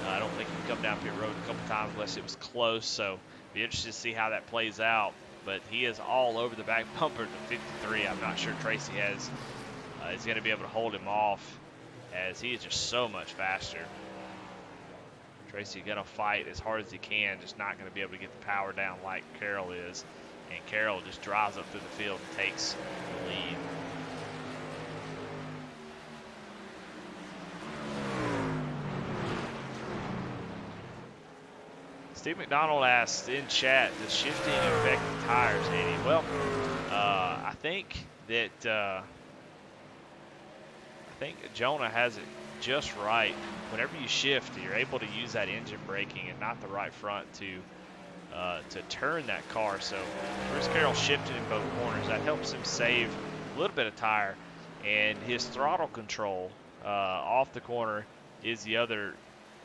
I don't think he can come down pit road a couple times unless it was close, so be interested to see how that plays out. But he is all over the back bumper to 53. I'm not sure Tracy is going to be able to hold him off, as he is just so much faster. Tracy going to fight as hard as he can, just not going to be able to get the power down like Carroll is. And Carroll just drives up through the field and takes the lead. Steve McDonald asked in chat, does shifting affect the tires, Andy? Well, I think that Jonah has it just right. Whenever you shift, you're able to use that engine braking and not the right front to turn that car. So Chris Carroll shifted in both corners. That helps him save a little bit of tire. And his throttle control off the corner is the other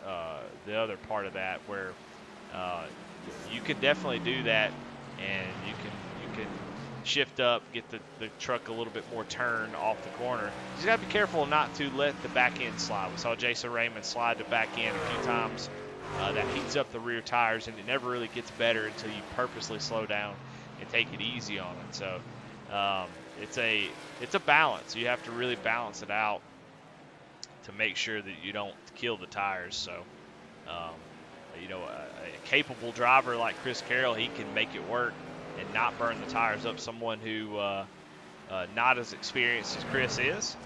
part of that, where you can definitely do that, and you can shift up, get the truck a little bit more turned off the corner. You just got to be careful not to let the back end slide. We saw Jason Raymond slide the back end a few times. That heats up the rear tires, and it never really gets better until you purposely slow down and take it easy on it. So it's a balance. You have to really balance it out. to make sure that you don't kill the tires. So, you know, a capable driver like Chris Carroll, he can make it work and not burn the tires up. Someone who not as experienced as Chris is,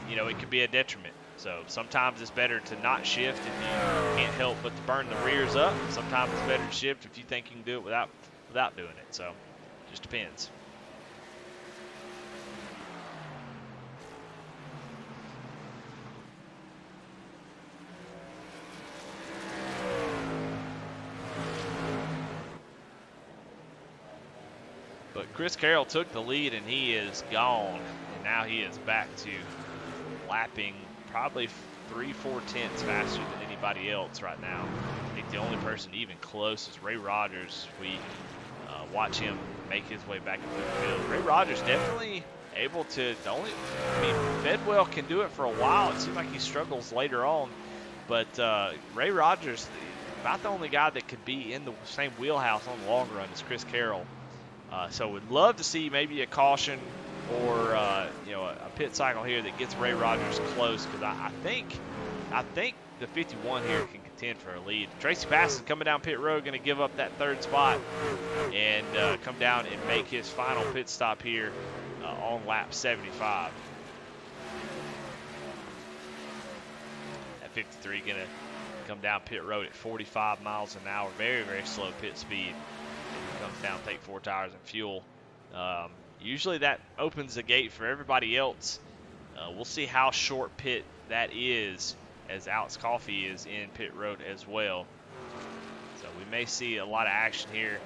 you know, it could be a detriment. So sometimes it's better to not shift if you can't help but to burn the rears up. Sometimes it's better to shift if you think you can do it without doing it. So it just depends. But Chris Carroll took the lead and he is gone. And now he is back to lapping probably 3-4 tenths faster than anybody else right now. I think the only person even close is Ray Rogers. We watch him make his way back into the field. Ray Rogers definitely able to, I mean, Bedwell can do it for a while. It seems like he struggles later on. But Ray Rogers, about the only guy that could be in the same wheelhouse on the long run as Chris Carroll. So we'd love to see maybe a caution or you know, a pit cycle here that gets Ray Rogers close, because I think the 51 here can contend for a lead. Tracy Pass is coming down pit road, going to give up that third spot and come down and make his final pit stop here on lap 75. At 53, going to come down pit road at 45 miles an hour. Very, very slow pit speed. Comes down, take 4 tires and fuel. Usually that opens the gate for everybody else. We'll see how short pit that is, as Alex Coffey is in pit road as well. So we may see a lot of action here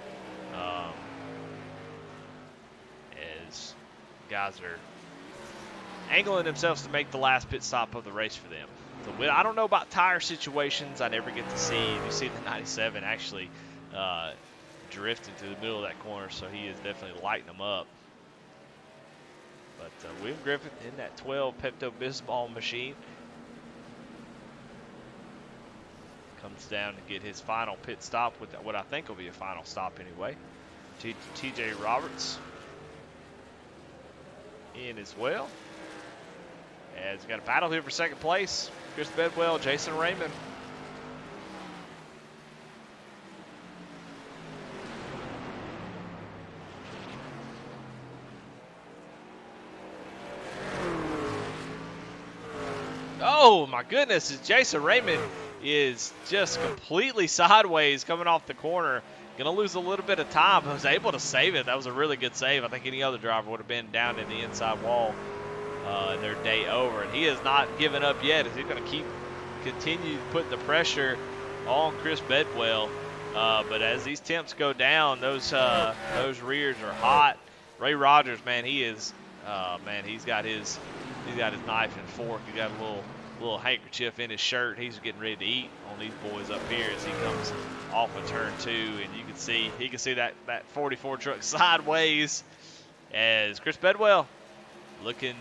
as guys are angling themselves to make the last pit stop of the race for them. So I don't know about tire situations. I never get to see. You see the 97 actually drifted to the middle of that corner, so he is definitely lighting them up. But William Griffith in that 12 Pepto-Bismol machine comes down to get his final pit stop with what I think will be a final stop anyway. TJ Roberts in as well. As got a battle here for second place. Chris Bedwell, Jason Raymond. Oh my goodness, Jason Raymond is just completely sideways coming off the corner. Gonna lose a little bit of time, but was able to save it. That was a really good save. I think any other driver would have been down in the inside wall in their day over. And he has not given up yet. Is he gonna continue putting the pressure on Chris Bedwell? But as these temps go down, those rears are hot. Ray Rogers, man, he is he's got his knife and fork. He got a little handkerchief in his shirt. He's getting ready to eat on these boys up here as he comes off of turn 2, and he can see that 44 truck sideways as Chris Bedwell looking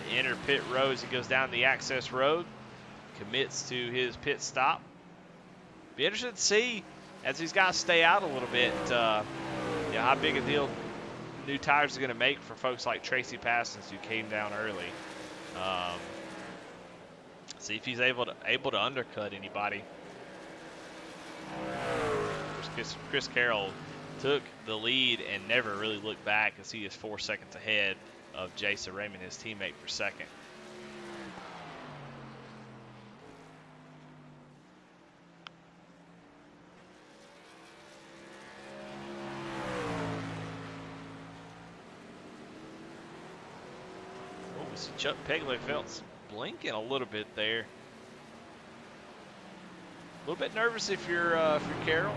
to enter pit road as he goes down the access road, commits to his pit stop. Be interested to see as these guys stay out a little bit, how big a deal new tires are going to make for folks like Tracy Passons, who came down early. See if he's able to undercut anybody. Chris Carroll took the lead and never really looked back, as he is 4 seconds ahead of Jason Raymond, his teammate, for second. Chuck Pegler-Felt's blinking a little bit there. A little bit nervous if you're Carroll.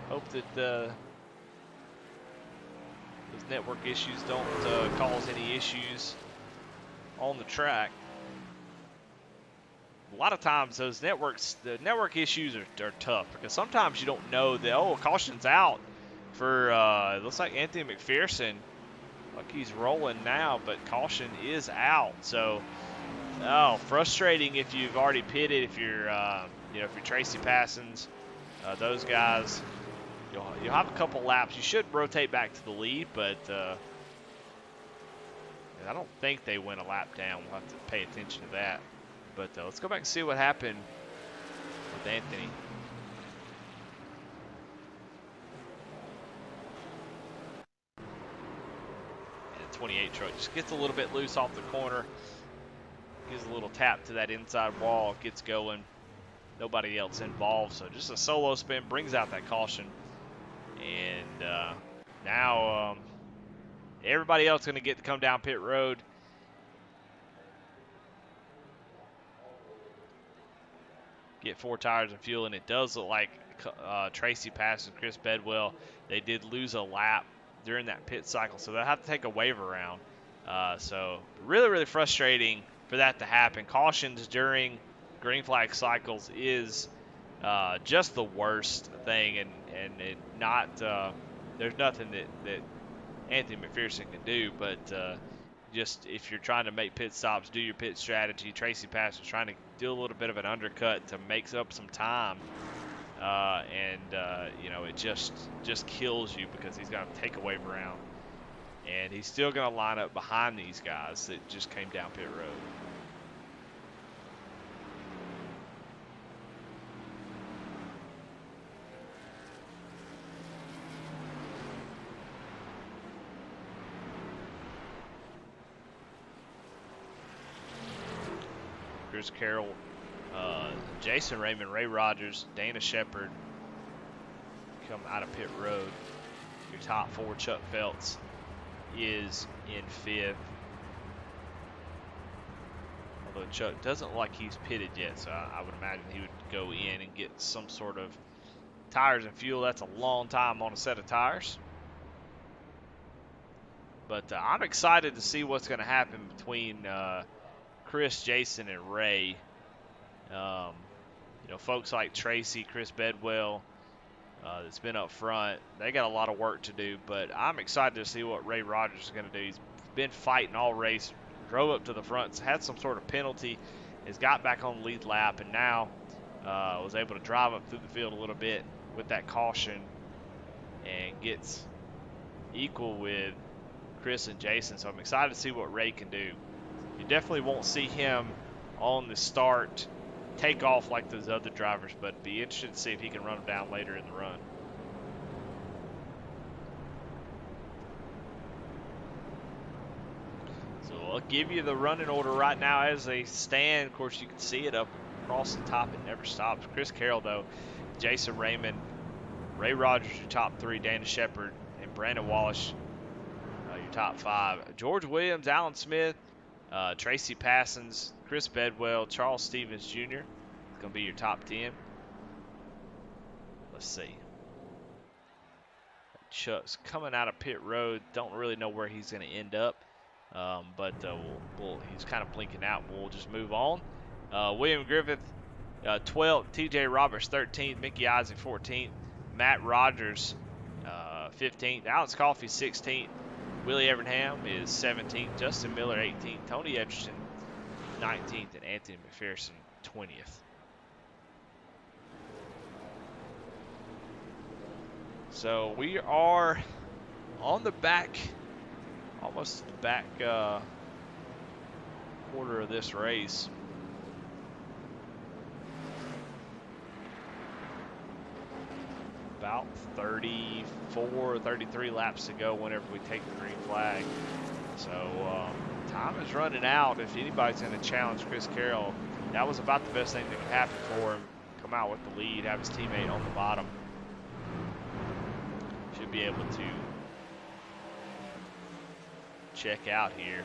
Hope that those network issues don't cause any issues on the track. A lot of times the network issues are tough, because sometimes you don't know that, caution's out for it looks like Anthony McPherson. Like he's rolling now, but caution is out. So, frustrating if you've already pitted. If you're, if you're Tracy Passons, those guys, you'll have a couple laps. You should rotate back to the lead, but I don't think they went a lap down. We'll have to pay attention to that. But let's go back and see what happened with Anthony. And the 28 truck just gets a little bit loose off the corner. Gives a little tap to that inside wall. Gets going. Nobody else involved. So just a solo spin brings out that caution. And now everybody else going to get to come down pit road. Get 4 tires and fuel, and it does look like Tracy passes Chris Bedwell. They did lose a lap during that pit cycle, so they'll have to take a wave around. So really, really frustrating for that to happen. Cautions during green flag cycles is just the worst thing, and it not there's nothing that Anthony McPherson can do, but just if you're trying to make pit stops, do your pit strategy. Tracy Pass was trying to do a little bit of an undercut to make up some time, you know, it just kills you because he's got to take a wave around, and he's still going to line up behind these guys that just came down pit road. Chris Carroll, Jason Raymond, Ray Rogers, Dana Shepard come out of pit road. Your top 4, Chuck Phelps is in 5th. Although Chuck doesn't look like he's pitted yet, so I would imagine he would go in and get some sort of tires and fuel. That's a long time on a set of tires. But I'm excited to see what's going to happen between Chris, Jason, and Ray. You know, folks like Tracy, Chris Bedwell, that's been up front, they got a lot of work to do, but I'm excited to see what Ray Rogers is going to do. He's been fighting all race, drove up to the front, had some sort of penalty, has got back on the lead lap, and now was able to drive up through the field a little bit with that caution and gets equal with Chris and Jason. So I'm excited to see what Ray can do. You definitely won't see him on the start take off like those other drivers, but be interested to see if he can run them down later in the run. So I'll give you the running order right now as they stand. Of course, you can see it up across the top. It never stops. Chris Carroll, though, Jason Raymond, Ray Rogers, your top 3, Dana Shepard, and Brandon Wallace, your top 5. George Williams, Alan Smith, Tracy Passons, Chris Bedwell, Charles Stevens Jr. It's going to be your top 10. Let's see. Chuck's coming out of pit road. Don't really know where he's going to end up, but he's kind of blinking out. We'll just move on. William Griffith, 12th. TJ Roberts, 13th. Mickey Isaac, 14th. Matt Rogers, 15th. Alex Coffey, 16th. Willie Evernham is 17th. Justin Miller, 18th. Tony Edgerton, 19th. And Anthony McPherson, 20th. So we are on the back, almost the back quarter of this race. About 34, 33 laps to go whenever we take the green flag. So time is running out. If anybody's going to challenge Chris Carroll, that was about the best thing that could happen for him. Come out with the lead, have his teammate on the bottom. Should be able to check out here.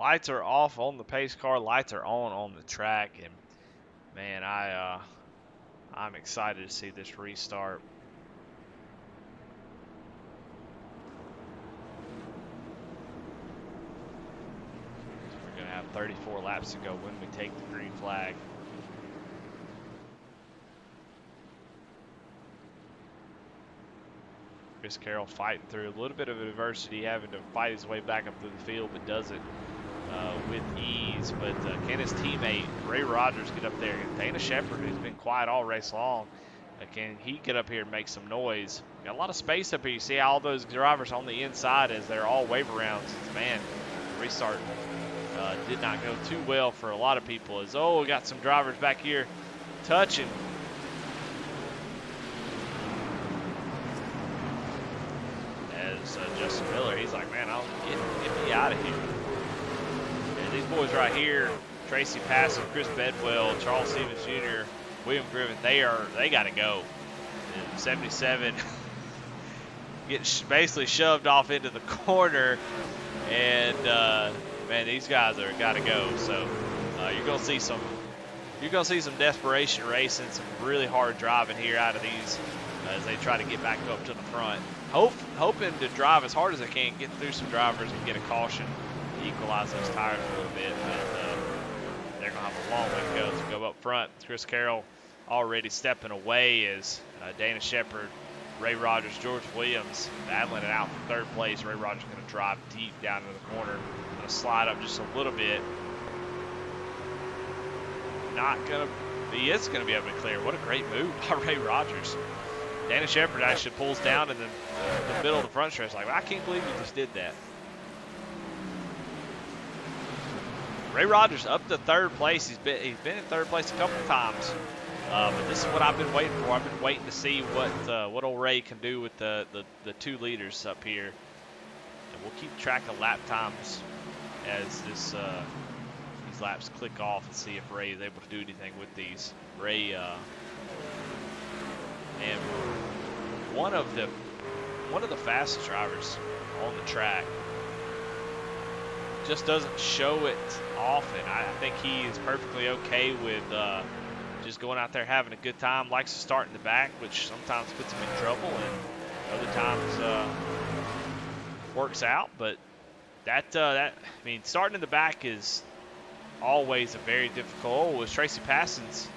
lights are off on the pace car, lights are on the track, and man, I'm excited to see this restart. We're gonna have 34 laps to go when we take the green flag. Chris Carroll fighting through a little bit of adversity, having to fight his way back up through the field, but does it with ease. But can his teammate Ray Rogers get up there? Dana Shepherd, who's been quiet all race long, can he get up here and make some noise? Got a lot of space up here. You see all those drivers on the inside as they're all wave arounds. Man, restart did not go too well for a lot of people. As we got some drivers back here touching. As Justin Miller, he's like, man, get me out of here. And these boys right here, Tracy Passett, Chris Bedwell, Charles Stevens Jr., William Griffin, they got to go. And 77 gets basically shoved off into the corner, and man, these guys are got to go. So you're gonna see some desperation racing, some really hard driving here out of these as they try to get back up to the front. Hoping to drive as hard as they can, get through some drivers and get a caution to equalize those tires a little bit. But they're gonna have a long way to go. So go up front. Chris Carroll already stepping away as Dana Shepherd, Ray Rogers, George Williams battling it out for third place. Ray Rogers going to drive deep down into the corner. Going to slide up just a little bit. He is going to be able to clear. What a great move by Ray Rogers. Dana Shepherd actually pulls down in the middle of the front stretch. Like, I can't believe he just did that. Ray Rogers up to third place. He's been in third place a couple times. But this is what I've been waiting for. I've been waiting to see what old Ray can do with the two leaders up here. And we'll keep track of lap times as these laps click off and see if Ray is able to do anything with these. Ray, and one of the fastest drivers on the track. Just doesn't show it often. I think he is perfectly okay with just going out there having a good time. Likes to start in the back, which sometimes puts him in trouble, and other times works out. But I mean, starting in the back is always a very difficult. As Tracy Passett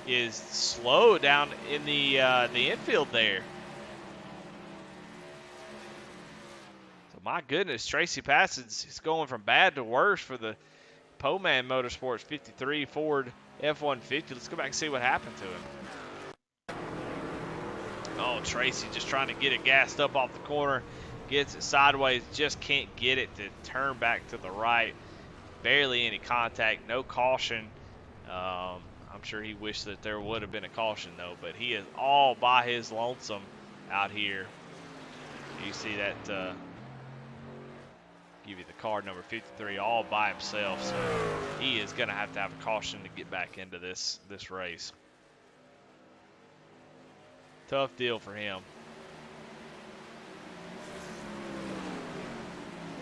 is slow down in the infield there. So my goodness, Tracy Passett is going from bad to worse for the Poman Motorsports 53 Ford F-150. Let's go back and see what happened to him. Oh, Tracy just trying to get it gassed up off the corner. Gets it sideways, just can't get it to turn back to the right. Barely any contact, no caution. I'm sure he wished that there would have been a caution, though, but he is all by his lonesome out here. You see that, give you the card number 53, all by himself, so he is going to have a caution to get back into this race. Tough deal for him.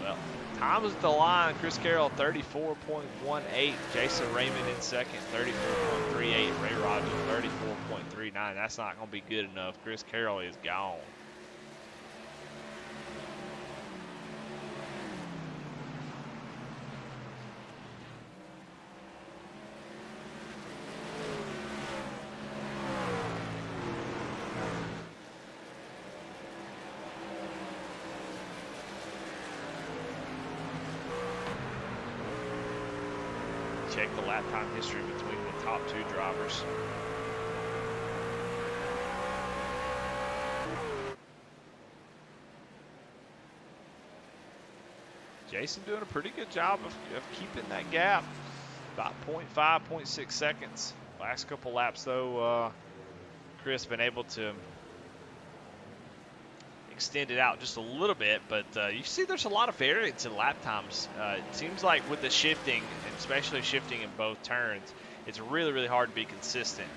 Well, time is at the line. Chris Carroll, 34.18. Jason Raymond in second, 34.38. Ray Rogers, 34.39. That's not going to be good enough. Chris Carroll is gone. Check the lap time history between the top two drivers. Jason doing a pretty good job of keeping that gap. About 0.5, 0.6 seconds. Last couple laps, though, Chris been able to extend it out just a little bit, but you see there's a lot of variance in lap times. It seems like with the shifting, especially shifting in both turns, it's really, really hard to be consistent.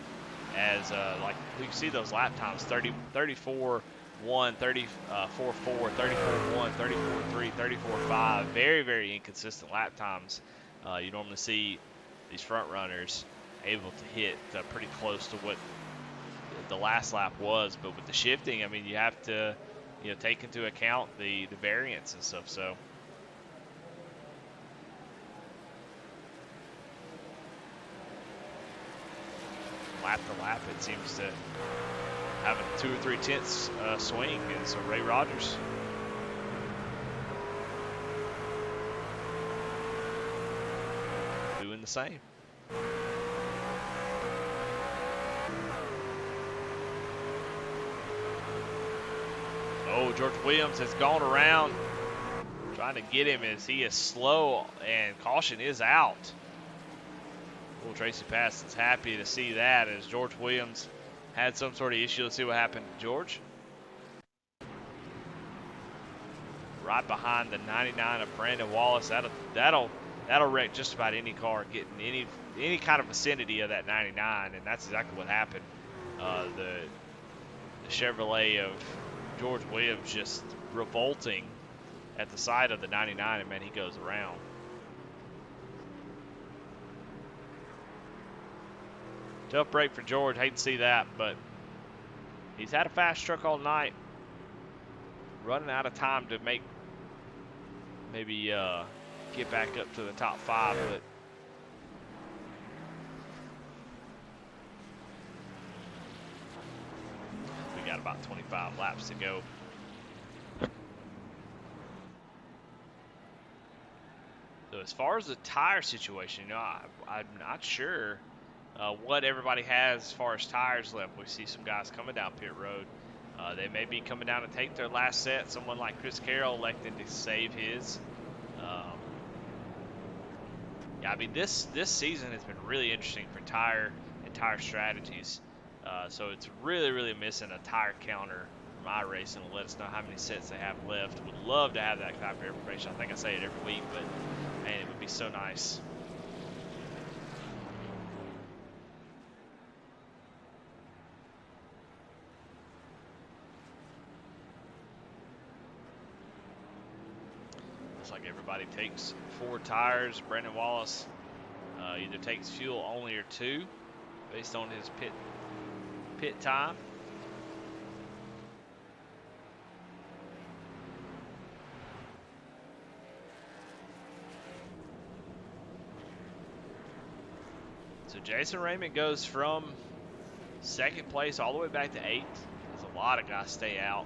As like we see those lap times, 34, 34-1, 34-4, 34-1, 34-3, 34-5. Very, very inconsistent lap times. You normally see these front runners able to hit pretty close to what the last lap was, but with the shifting, I mean, you have to, take into account the variance and stuff. So lap to lap, it seems to have a 2 or 3 tenths swing. And so Ray Rogers doing the same. Oh, George Williams has gone around trying to get him as he is slow, and caution is out. Well, Tracy Parsons happy to see that as George Williams had some sort of issue. Let's see what happened to George. Right behind the 99 of Brandon Wallace. That'll wreck just about any car getting any kind of vicinity of that 99, and that's exactly what happened. The Chevrolet of George Williams just revolting at the side of the 99, and man, he goes around. Tough break for George. Hate to see that, but he's had a fast truck all night. Running out of time to maybe get back up to the top 5, but we got about 25 laps to go. So as far as the tire situation, I'm not sure what everybody has as far as tires left. We see some guys coming down pit road. They may be coming down to take their last set. Someone like Chris Carroll elected to save his. Yeah, I mean, this season has been really interesting for tire strategies. So it's really, really missing a tire counter from iRacing to let us know how many sets they have left. Would love to have that type of information. I think I say it every week, but man, it would be so nice. Looks like everybody takes 4 tires. Brandon Wallace either takes fuel only or 2 based on his pit time. So Jason Raymond goes from 2nd place all the way back to 8th. There's a lot of guys stay out.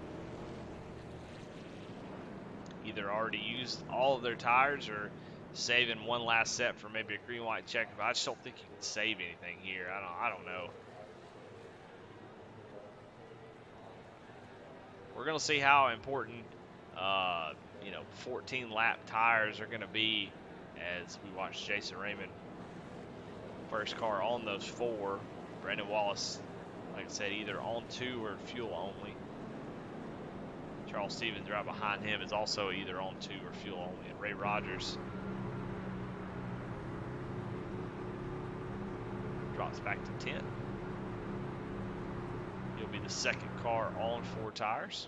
Either already used all of their tires or saving one last set for maybe a green-white checker. But I just don't think you can save anything here. I don't know. We're going to see how important 14 lap tires are going to be as we watch Jason Raymond, first car on those 4. Brandon Wallace, like I said, either on 2 or fuel only. Charles Stevens right behind him is also either on 2 or fuel only. And Ray Rogers drops back to 10. He'll be the 2nd car on 4 tires.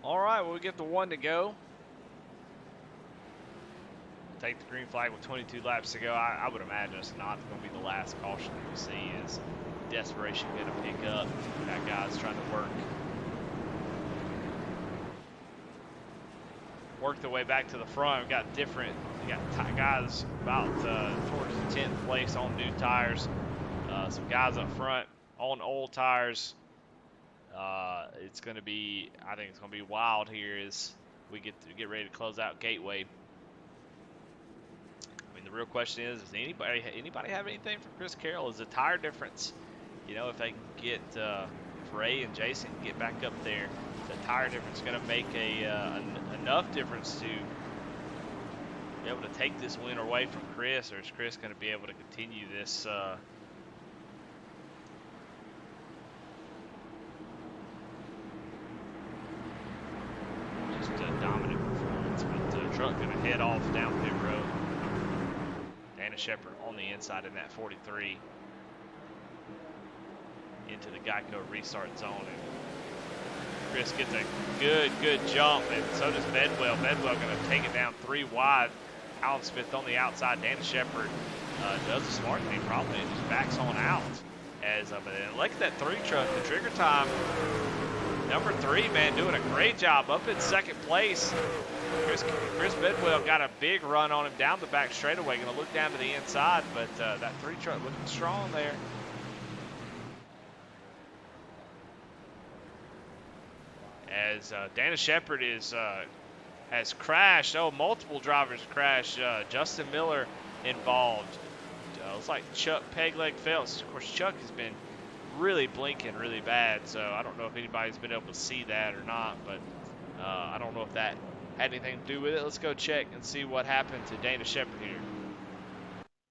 All right, well, we get the 1 to go. take the green flag with 22 laps to go. I would imagine it's not going to be the last caution that we see. Is desperation going to pick up? That guy's trying to work their way back to the front. We got guys about towards the 10th place on new tires. Some guys up front on old tires. It's going to be, I think it's going to be wild here as we get ready to close out Gateway. I mean, the real question is anybody have anything for Chris Carroll? Is the tire difference, you know, if they can get, if Ray and Jason can get back up there, the tire difference is going to make enough difference to be able to take this win away from Chris, or is Chris going to be able to continue this just a dominant performance? But the truck going to head off down pit road. Dana Shepard on the inside in that 43 into the Geico restart zone, and Chris gets a good jump, and so does Bedwell. Bedwell going to take it down 3 wide. Alan Smith on the outside. Dana Shepard does a smart thing probably and just backs on out. As and look at that 3 truck, the trigger time. Number 3, man, doing a great job up in second place. Chris Bedwell got a big run on him down the back straightaway. Going to look down to the inside, but that 3 truck looking strong there. As Dana Shepard has crashed. Oh, multiple drivers crashed. Justin Miller involved. Looks like Chuck Pegleg Phelps. Of course, Chuck has been really blinking really bad, so I don't know if anybody's been able to see that or not, but I don't know if that had anything to do with it. Let's go check and see what happened to Dana Shepard here.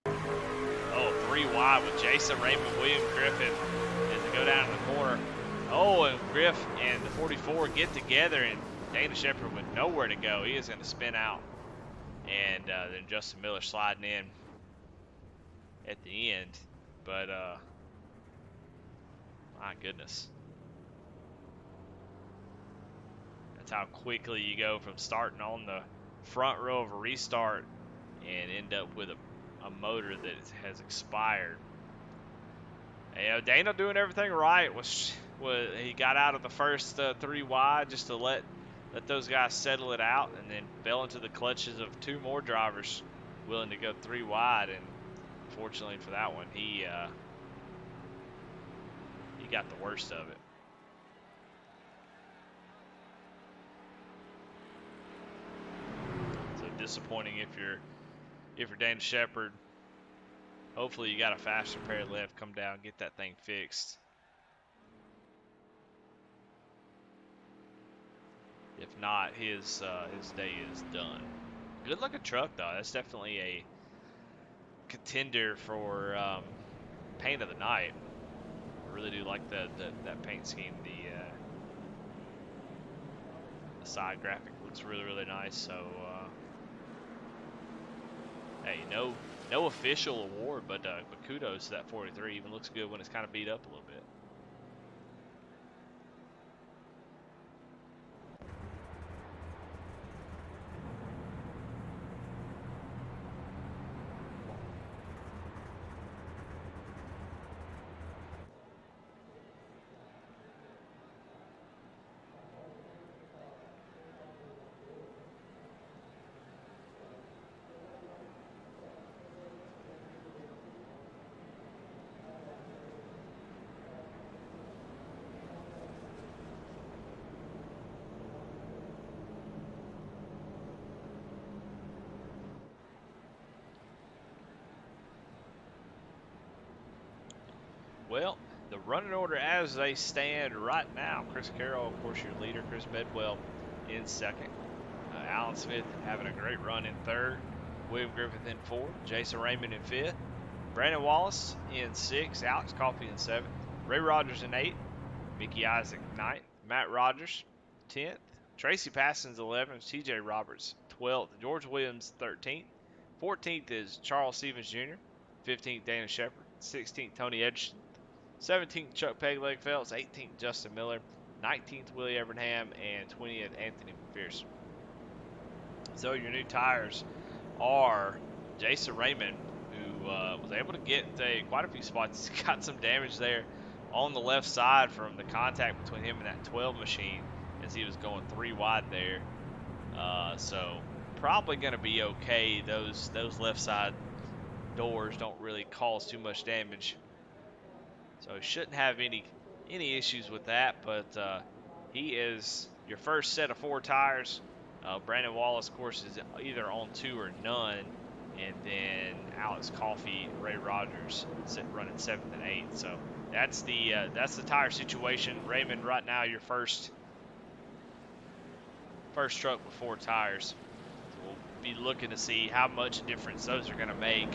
Oh, 3 wide with Jason Raymond, William Griffin as they go down in the corner. Oh, and Griff and the 44 get together, and Dana Shepard with nowhere to go. He is going to spin out. And then Justin Miller sliding in at the end. But, my goodness. That's how quickly you go from starting on the front row of a restart and end up with a motor that has expired. And, Dana doing everything right. He got out of the first 3 wide just to let those guys settle it out, and then fell into the clutches of 2 more drivers willing to go 3 wide. And fortunately for that one, he got the worst of it. So disappointing if you're Dana Shepard. Hopefully you got a faster pair left. Come down, get that thing fixed. If not, his day is done. Good looking truck though. That's definitely a contender for paint of the night. I really do like that paint scheme. The side graphic looks really nice. So hey, no official award, but kudos to that 43. Even looks good when it's kind of beat up a little bit. Well, the running order as they stand right now. Chris Carroll, of course, your leader. Chris Bedwell in second. Alan Smith having a great run in third. William Griffith in fourth. Jason Raymond in fifth. Brandon Wallace in sixth. Alex Coffey in seventh. Ray Rogers in eighth. Mickey Isaac ninth. Matt Rogers 10th. Tracy Passons 11th. TJ Roberts 12th. George Williams 13th. 14th is Charles Stevens Jr. 15th Dana Shepard. 16th Tony Edgerton. 17th Chuck Pegleg Phelps, 18th Justin Miller, 19th Willie Evernham, and 20th Anthony McPherson. So your new tires are Jason Raymond, who was able to get quite a few spots. He's got some damage there on the left side from the contact between him and that 12 machine as he was going 3 wide there. So probably going to be okay. Those left side doors don't really cause too much damage, so shouldn't have any issues with that. But he is your first set of 4 tires. Brandon Wallace, of course, is either on 2 or none, and then Alex Coffey, Ray Rogers running 7th and 8th. So that's the tire situation. Raymond, right now your first truck with 4 tires. So we'll be looking to see how much difference those are going to make,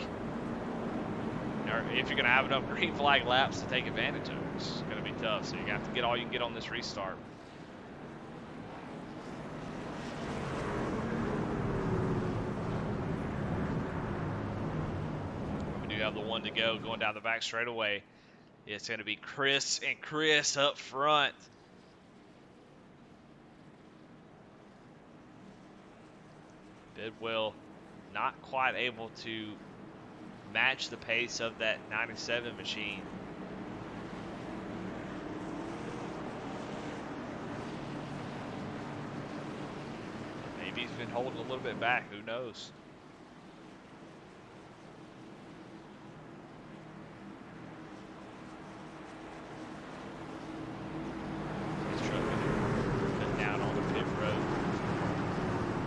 or if you're going to have enough green flag laps to take advantage of it. It's going to be tough, so you're going to have to get all you can get on this restart. We do have the one to go going down the back straightaway. It's going to be Chris up front. Bidwell not quite able to match the pace of that 97 machine. Maybe he's been holding a little bit back, who knows? His truck cut down on the pit road.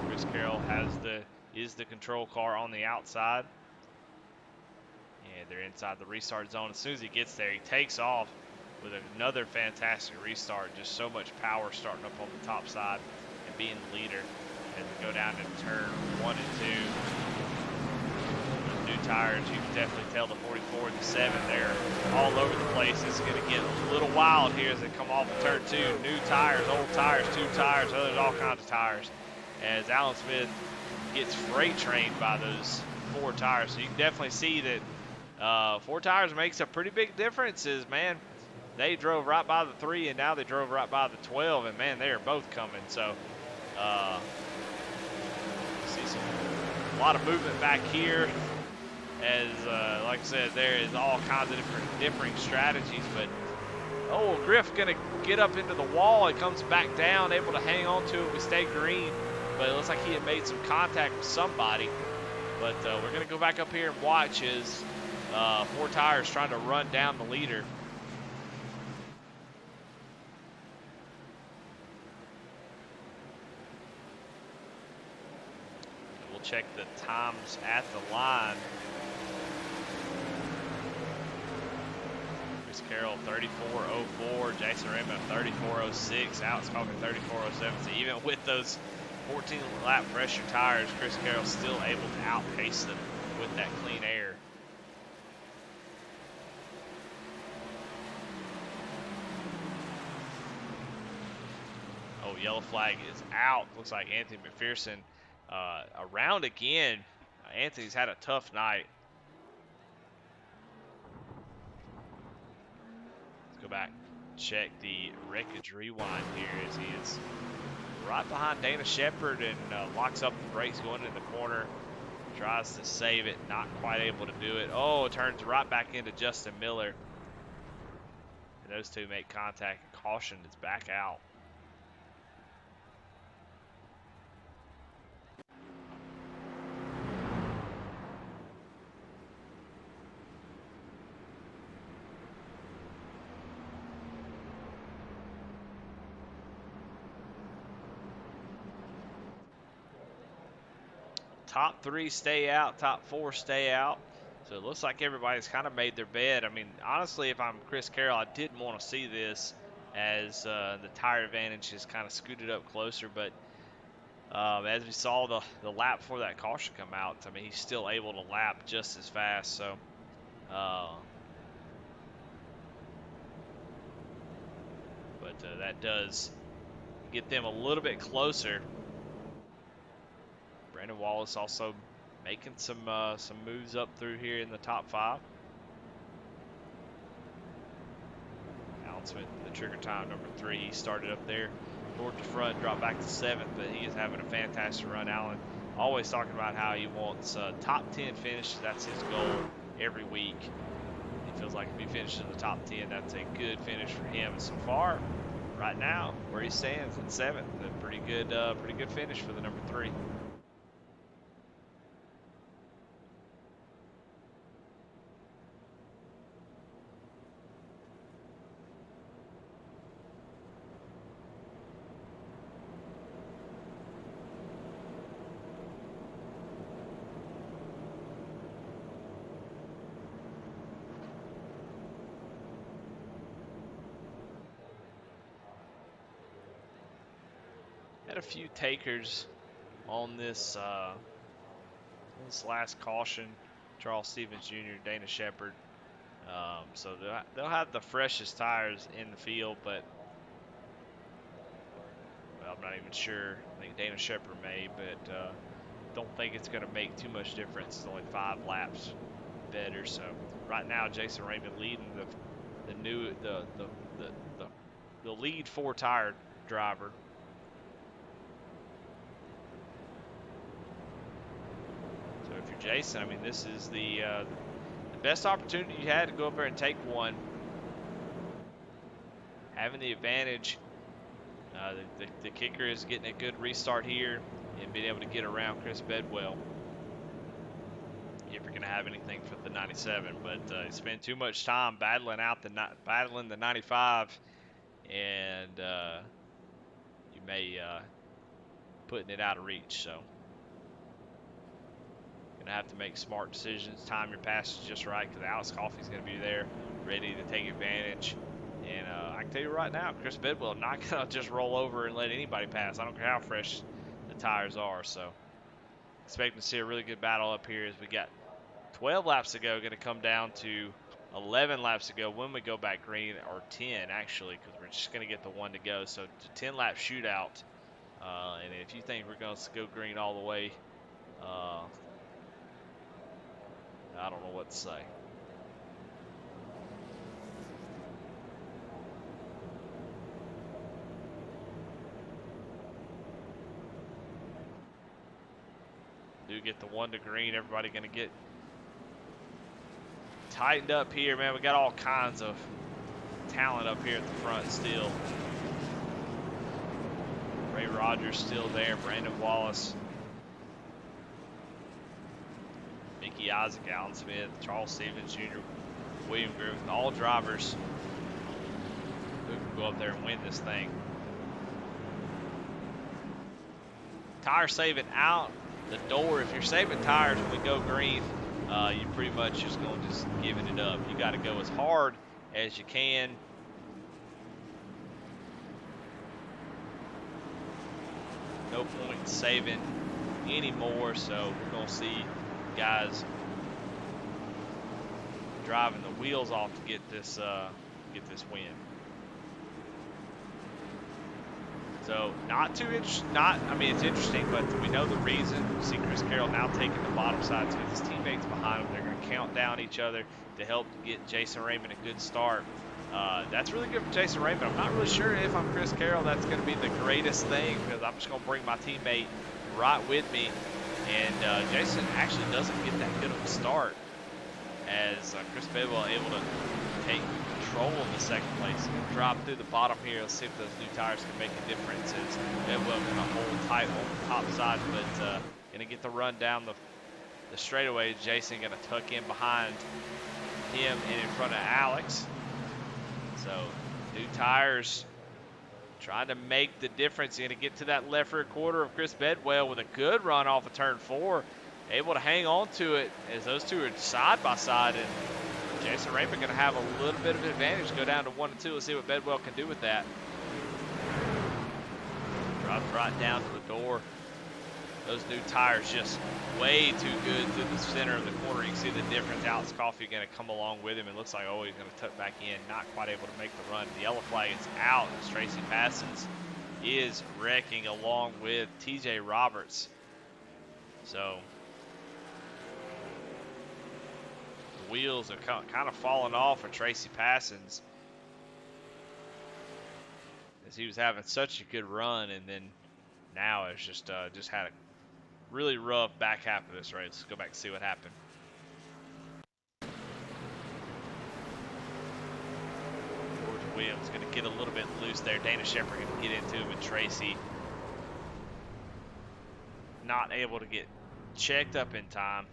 Chris Carroll is the control car on the outside. And they're inside the restart zone. As soon as he gets there, he takes off with another fantastic restart. Just so much power starting up on the top side and being the leader as we go down to turn 1 and 2. With new tires, you can definitely tell the 44 and the 7, they're all over the place. It's going to get a little wild here as they come off of turn 2. New tires, old tires, 2 tires, others, all kinds of tires. As Alan Smith gets freight trained by those 4 tires. So you can definitely see that 4 tires makes a pretty big difference. Man, they drove right by the 3 and now they drove right by the 12, and man, they are both coming. So see a lot of movement back here as like I said, there is all kinds of differing strategies. But Griff gonna get up into the wall. It comes back down, able to hang on to it. We stay green, but it looks like he had made some contact with somebody. But we're going to go back up here and watch as 4 tires trying to run down the leader. And we'll check the times at the line. Chris Carroll 34.04, Jason Raymond 34.06, Alex Coffey 34.07. So even with those 14 lap pressure tires, Chris Carroll's still able to outpace them with that clean air. Yellow flag is out. Looks like Anthony McPherson around again. Anthony's had a tough night. Let's go back, check the Wreckage Rewind here as he is right behind Dana Shepard and locks up the brakes going into the corner. Tries to save it, not quite able to do it. It turns right back into Justin Miller. And those two make contact, and caution is back out. Top 3 stay out, top 4 stay out. So it looks like everybody's kind of made their bed. I mean, honestly, if I'm Chris Carroll, I didn't want to see this as the tire advantage is kind of scooted up closer. But as we saw the lap before that caution come out, I mean, he's still able to lap just as fast. So but that does get them a little bit closer. Brandon Wallace also making some moves up through here in the top 5. Alan Smith, the trigger time number 3. He started up there towards the front, dropped back to 7th, but he is having a fantastic run. Alan always talking about how he wants top 10 finishes. That's his goal every week. He feels like if he finishes in the top 10, that's a good finish for him. And so far, right now, where he stands at 7th, a pretty good finish for the number 3. Had a few takers on this last caution. Charles Stevens Jr., Dana Shepard. So they'll have the freshest tires in the field, but well, I'm not even sure. I think Dana Shepard may, but don't think it's going to make too much difference. It's only 5 laps better. So right now, Jason Raymond leading the lead 4-tire driver. So if you're Jason, I mean, this is the best opportunity you had to go up there and take one. Having the advantage. The kicker is getting a good restart here and being able to get around Chris Bedwell if you're going to have anything for the 97. But you spend too much time battling the 95, and you may putting it out of reach. So going to have to make smart decisions, time your passes just right, because Alex Coffey's going to be there ready to take advantage. And I can tell you right now, Chris Bedwell not going to just roll over and let anybody pass. I don't care how fresh the tires are. So expecting to see a really good battle up here as we got 12 laps to go. Going to come down to 11 laps to go when we go back green, or 10 actually, because we're just going to get the 1 to go. So 10 lap shootout. And if you think we're going to go green all the way, I don't know what to say. Do get the 1 to green. Everybody going to get tightened up here, man. We got all kinds of talent up here at the front still. Ray Rogers still there. Brandon Wallace. Mickey Isaac, Alan Smith, Charles Stevens Jr., William Griffith, all drivers who can go up there and win this thing. Tire saving out the door. If you're saving tires when we go green, you're pretty much just going to just giving it up. You got to go as hard as you can. No point in saving anymore, so we're going to see guys driving the wheels off to get this win. So not too interesting. I mean, it's interesting, but we know the reason. You see Chris Carroll now taking the bottom side to his teammates behind him. They're going to count down each other to help get Jason Raymond a good start. That's really good for Jason Raymond. I'm not really sure if I'm Chris Carroll that's going to be the greatest thing, because I'm just going to bring my teammate right with me. And Jason actually doesn't get that good of a start, as Chris Bedwell able to take control of the second place. Drop through the bottom here. Let's see if those new tires can make a difference. As Bedwell going to hold tight on the top side, but going to get the run down the straightaway. Jason going to tuck in behind him and in front of Alex. So new tires trying to make the difference. Going to get to that left rear quarter of Chris Bedwell with a good run off of turn 4. Able to hang on to it as those two are side by side, and Jason Raymond going to have a little bit of an advantage. Go down to 1 and 2. Let's see what Bedwell can do with that. Drops right down to the door. Those new tires just way too good through the center of the corner. You can see the difference. Alex Coffey going to come along with him. It looks like, oh, he's going to tuck back in. Not quite able to make the run. The yellow flag is out as Tracy Passons is wrecking along with TJ Roberts. So the wheels are kind of falling off for Tracy Passons, as he was having such a good run, and then now it's just had a really rough back half of this race. Let's go back and see what happened. George Williams going to get a little bit loose there. Dana Shepherd going to get into him, and Tracy not able to get checked up in time.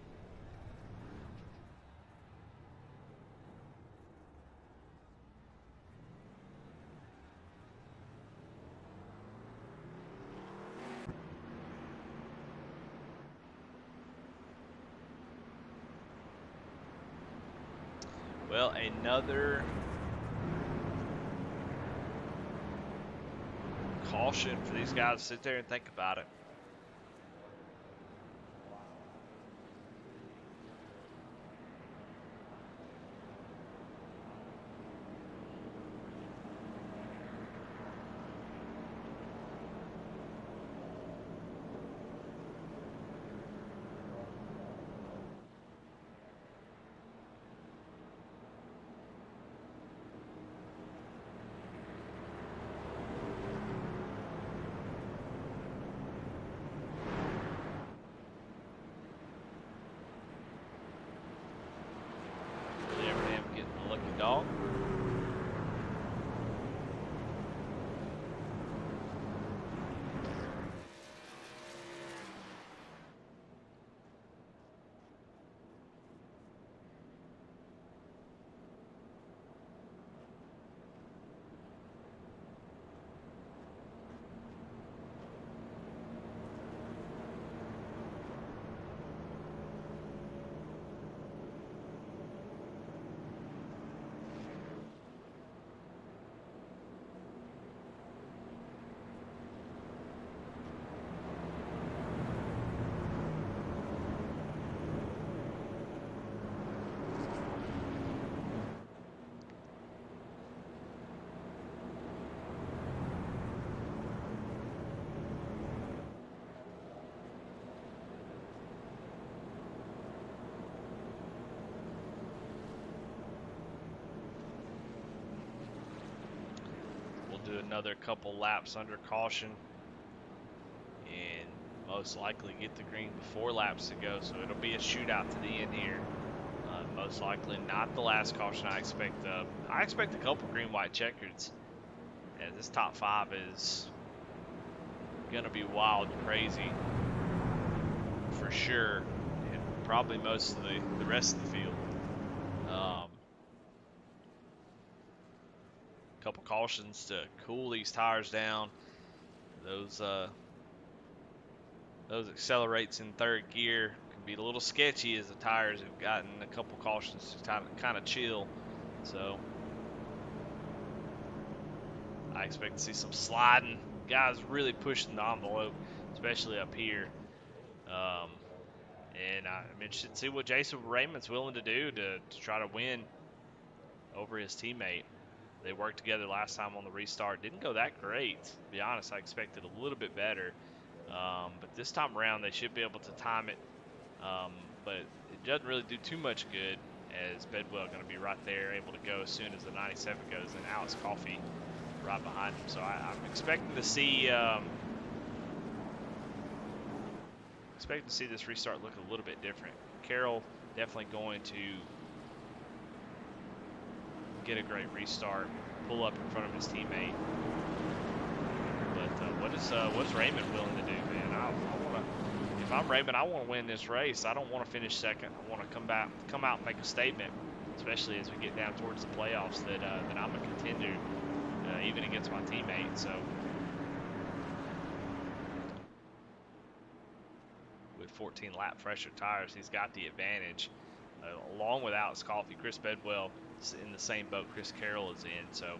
Well, another caution for these guys to sit there and think about it. Dog. Do another couple laps under caution and most likely get the green before laps to go, so it'll be a shootout to the end here. Most likely not the last caution. I expect a couple green-white checkers, as this top 5 is gonna be wild and crazy for sure, and probably most of the rest of the field. Couple cautions to cool these tires down. Those accelerates in 3rd gear can be a little sketchy as the tires have gotten a couple cautions to kind of chill. So I expect to see some sliding. Guys really pushing the envelope, especially up here. And I'm interested to see what Jason Raymond's willing to do to try to win over his teammate. They worked together last time on the restart. Didn't go that great, to be honest. I expected a little bit better. But this time around, they should be able to time it. But it doesn't really do too much good, as Bedwell going to be right there, able to go as soon as the 97 goes, and Alex Coffey right behind him. So I'm expecting to see this restart look a little bit different. Carroll definitely going to get a great restart, pull up in front of his teammate. But what's Raymond willing to do, man? If I'm Raymond, I want to win this race. I don't want to finish second. I want to come out and make a statement, especially as we get down towards the playoffs, that I'm a contender, even against my teammate. So with 14 lap fresher tires, he's got the advantage. Along with Alex Coffey, Chris Bedwell is in the same boat Chris Carroll is in. So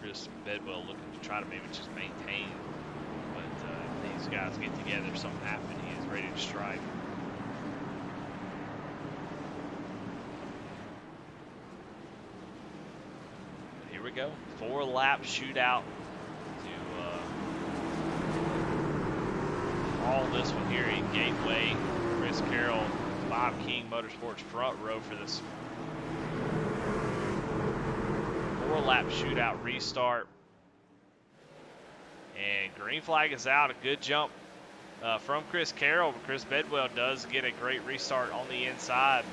Chris Bedwell looking to try to maybe just maintain. But if these guys get together, something happen, he is ready to strike. But here we go. 4-lap shootout to all this one here in Gateway. Chris Carroll, Bob King Motorsports front row for this 4-lap shootout restart. And green flag is out. A good jump from Chris Carroll, but Chris Bedwell does get a great restart on the inside.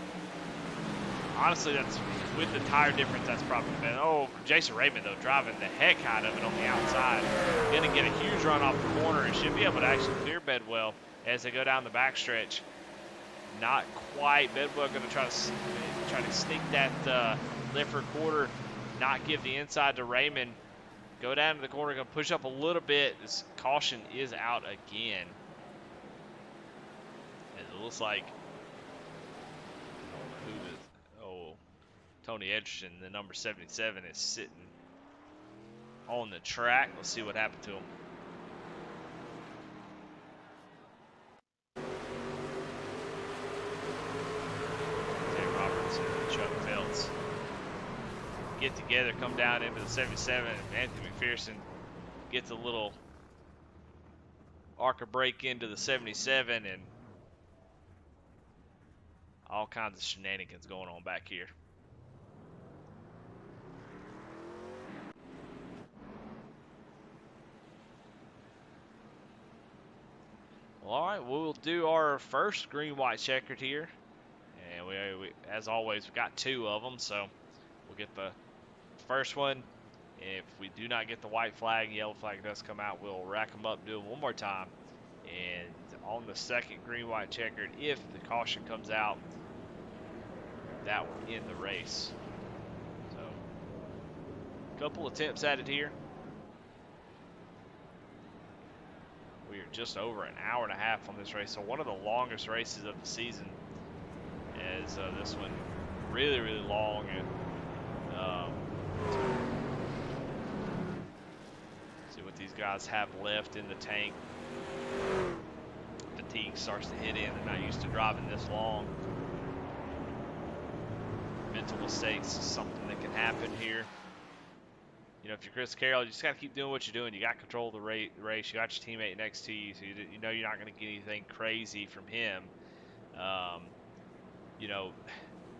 Honestly, that's with the tire difference, that's probably been. Oh, Jason Raymond, though, driving the heck out of it on the outside. Going to get a huge run off the corner and should be able to actually clear Bedwell as they go down the backstretch. Not quite. Bedwell going to try to sneak that Lifford quarter, not give the inside to Raymond. Go down to the corner, going to push up a little bit. This caution is out again. It looks like Tony Edgerton, the number 77, is sitting on the track. Let's see what happened to him. Jay Robertson and Chuck Phelps get together, come down into the 77, and Anthony McPherson gets a little arc of break into the 77, and all kinds of shenanigans going on back here. Well, all right, we'll do our first green-white checkered here, and we, as always, we've got 2 of them, so we'll get the first one. If we do not get the white flag, yellow flag does come out, we'll rack them up, do it one more time, and on the second green-white checkered, if the caution comes out, that will end the race. So, a couple attempts at it here. We are just over an hour and a half on this race, so one of the longest races of the season, as this one really, really long. And see what these guys have left in the tank. Fatigue starts to hit in. They're not used to driving this long. Mental mistakes is something that can happen here. You know, if you're Chris Carroll, you just got to keep doing what you're doing. You got control of the race. You got your teammate next to you, so you know you're not going to get anything crazy from him. You know,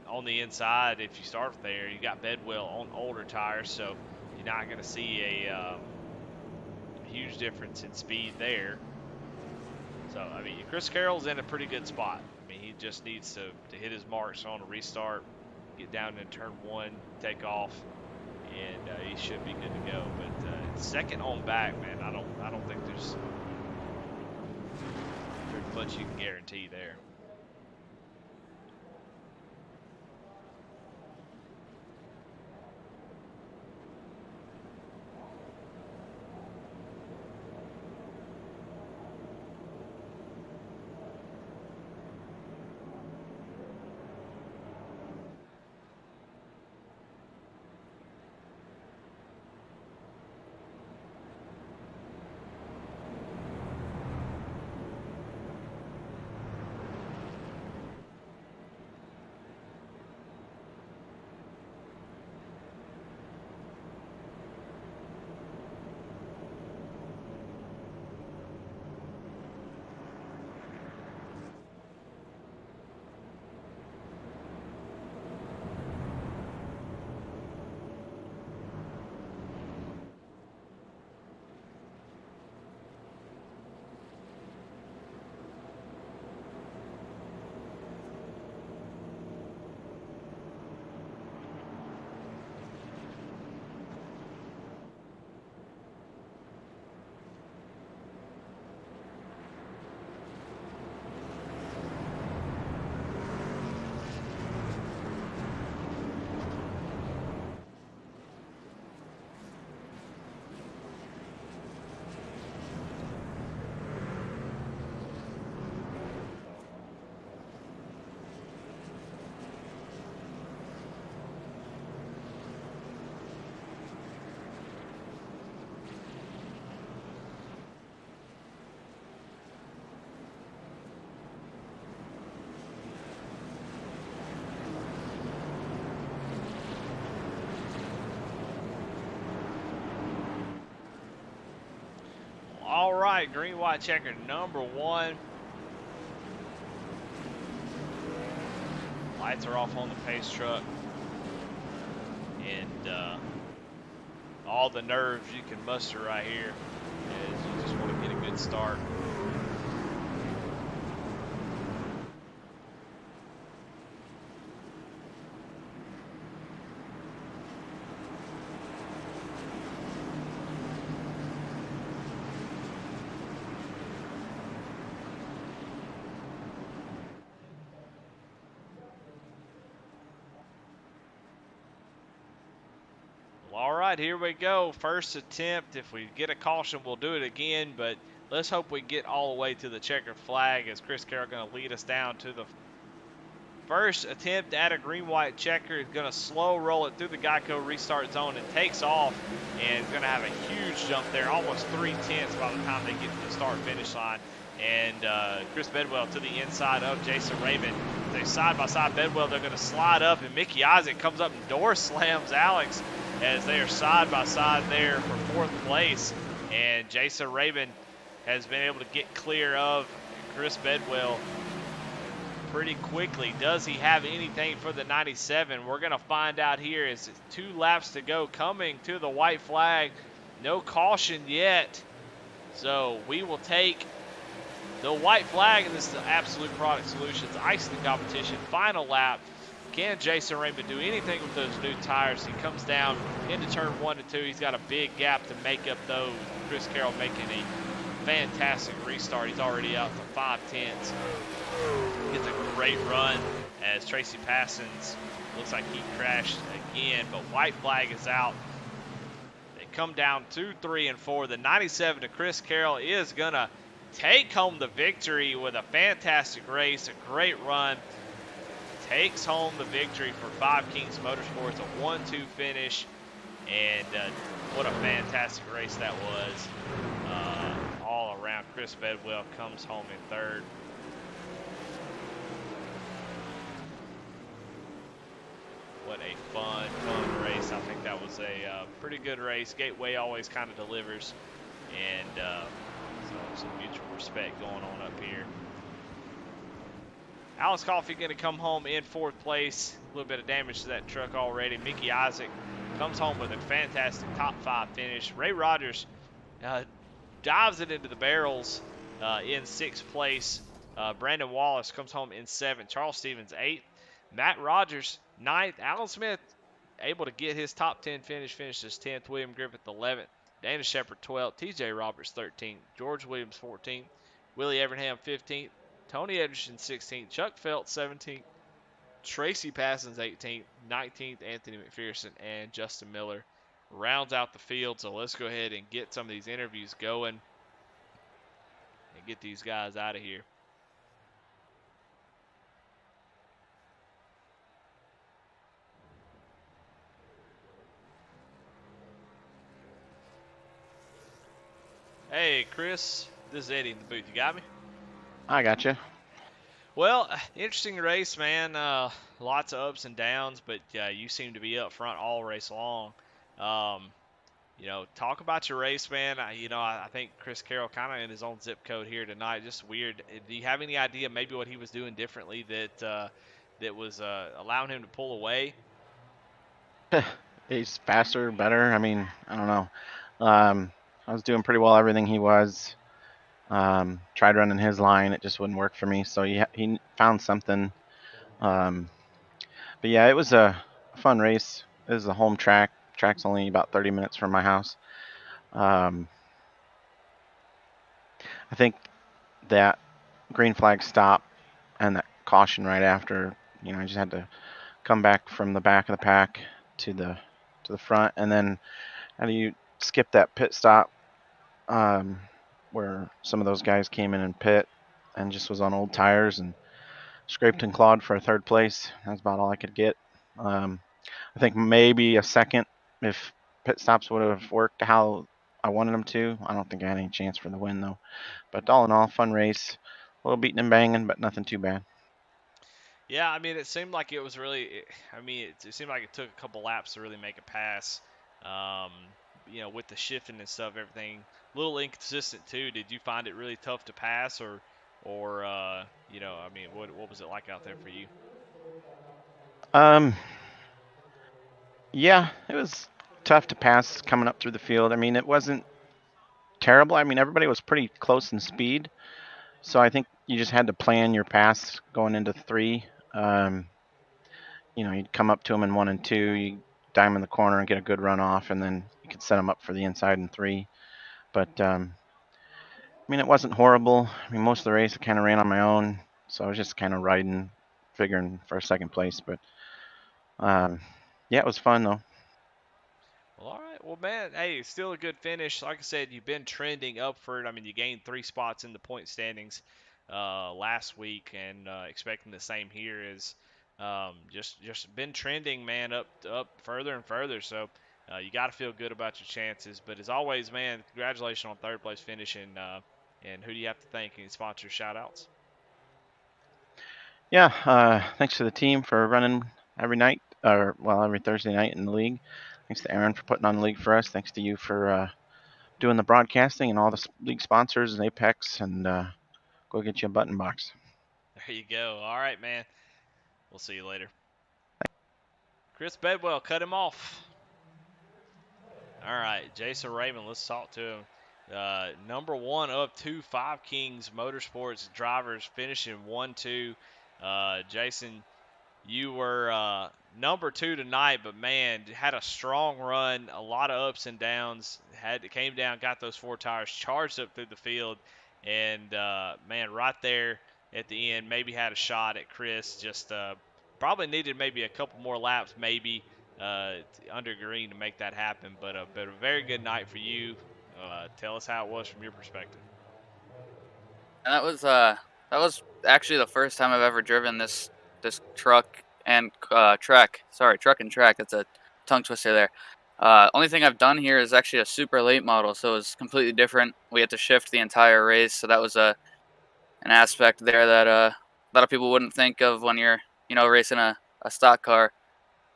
on the inside, if you start there, you got Bedwell on older tires, so you're not going to see a huge difference in speed there. So, I mean, Chris Carroll's in a pretty good spot. I mean, he just needs to hit his marks on a restart, get down in turn 1, take off, and he should be good to go. But second on back, man, I don't think there's much you can guarantee there. All right, green, white, checker number 1. Lights are off on the pace truck. And all the nerves you can muster right here as good start. Well, all right, here we go. First attempt. If we get a caution, we'll do it again, but let's hope we get all the way to the checkered flag as Chris Carroll going to lead us down to the first attempt at a green-white checker. Is going to slow roll it through the Geico restart zone and takes off, and is going to have a huge jump there, almost 3/10 by the time they get to the start-finish line. And Chris Bedwell to the inside of Jason Raymond. They side-by-side Bedwell. They're going to slide up, and Mickey Isaac comes up and door slams Alex as they are side-by-side there for fourth place. And Jason Raymond has been able to get clear of Chris Bedwell pretty quickly. Does he have anything for the 97? We're going to find out here as 2 laps to go coming to the white flag. No caution yet. So we will take the white flag, and this is the Absolute Product Solutions icing competition. Final lap. Can Jason Raymond do anything with those new tires? He comes down into turn 1 and 2. He's got a big gap to make up those. Chris Carroll making a fantastic restart. He's already out to 5/10. Gets a great run as Tracy Passons looks like he crashed again, but white flag is out. They come down 2, 3, and 4. The 97 to Chris Carroll is going to take home the victory with a fantastic race, a great run. Takes home the victory for Five Kings Motorsports, a 1-2 finish, and what a fantastic race that was all around. Chris Bedwell comes home in third. What a fun race. I think that was a pretty good race. Gateway always kind of delivers, and so some mutual respect going on up here. Alex Coffey going to come home in fourth place. A little bit of damage to that truck already. Mickey Isaac comes home with a fantastic top 5 finish. Ray Rogers dives it into the barrels in 6th place. Brandon Wallace comes home in 7th. Charles Stevens 8th. Matt Rogers 9th. Alan Smith able to get his top 10 finish, finishes 10th. William Griffith 11th. Dana Shepard 12th. TJ Roberts 13th. George Williams 14th. Willie Evernham 15th. Tony Anderson 16th, Chuck Felt 17th, Tracy Passons 18th, 19th, Anthony McPherson, and Justin Miller rounds out the field. So let's go ahead and get some of these interviews going and get these guys out of here. Hey, Chris, this is Eddie in the booth. You got me?
I got you.
Well, interesting race, man. Lots of ups and downs, but you seem to be up front all race long. Talk about your race, man. I think Chris Carroll kind of in his own zip code here tonight. Just weird. Do you have any idea maybe what he was doing differently that was allowing him to pull away?
He's faster, better. I mean, I don't know. I was doing pretty well everything he was. Tried running his line, it just wouldn't work for me. So he found something. But yeah, it was a fun race. It was a home track. Track's only about 30 minutes from my house. I think that green flag stop and that caution right after, I just had to come back from the back of the pack to the front, and then how do you skip that pit stop where some of those guys came in and pit and just was on old tires and scraped and clawed for a 3rd place. That's about all I could get. I think maybe a second if pit stops would have worked how I wanted them to. I don't think I had any chance for the win though. But all in all, fun race. A little beating and banging, but nothing too bad.
Yeah, I mean, it seemed like it was really. It seemed like it took a couple laps to really make a pass. With the shifting and stuff, everything a little inconsistent too. Did you find it really tough to pass, or what was it like out there for you?
Yeah, it was tough to pass coming up through the field. I mean, it wasn't terrible. I mean, everybody was pretty close in speed, so I think you just had to plan your pass going into 3. You'd come up to them in 1 and 2, you dime in the corner and get a good run off, and then you could set them up for the inside in 3. But I mean, it wasn't horrible. I mean, most of the race I kind of ran on my own, so I was just kind of riding, figuring for a second place. But yeah, it was fun though.
Well, all right. Well, man, hey, still a good finish. Like I said, you've been trending upward. I mean, you gained 3 spots in the point standings last week, and expecting the same here. Is just been trending, man, up further and further. So you got to feel good about your chances. But as always, man, congratulations on third place finish. And who do you have to thank? Any sponsor shout outs?
Yeah, thanks to the team for running every night, or well, every Thursday night in the league. Thanks to Aaron for putting on the league for us. Thanks to you for doing the broadcasting and all the league sponsors and Apex, and go get you a button box.
There you go. All right, man. We'll see you later. Chris Bedwell, cut him off. All right, Jason Raymond, let's talk to him. Number 1 of 2 Five Kings Motorsports drivers finishing 1-2. Jason, you were number 2 tonight, but man, had a strong run, a lot of ups and downs. Came down, got those 4 tires, charged up through the field, and man, right there at the end, maybe had a shot at Chris. Just probably needed maybe a couple more laps, maybe under green to make that happen. But a very good night for you. Tell us how it was from your perspective.
And that was actually the first time I've ever driven this truck and track. Sorry, truck and track. That's a tongue twister there. Only thing I've done here is actually a super late model, so it's completely different. We had to shift the entire race, so that was an aspect there that a lot of people wouldn't think of when you're racing a stock car.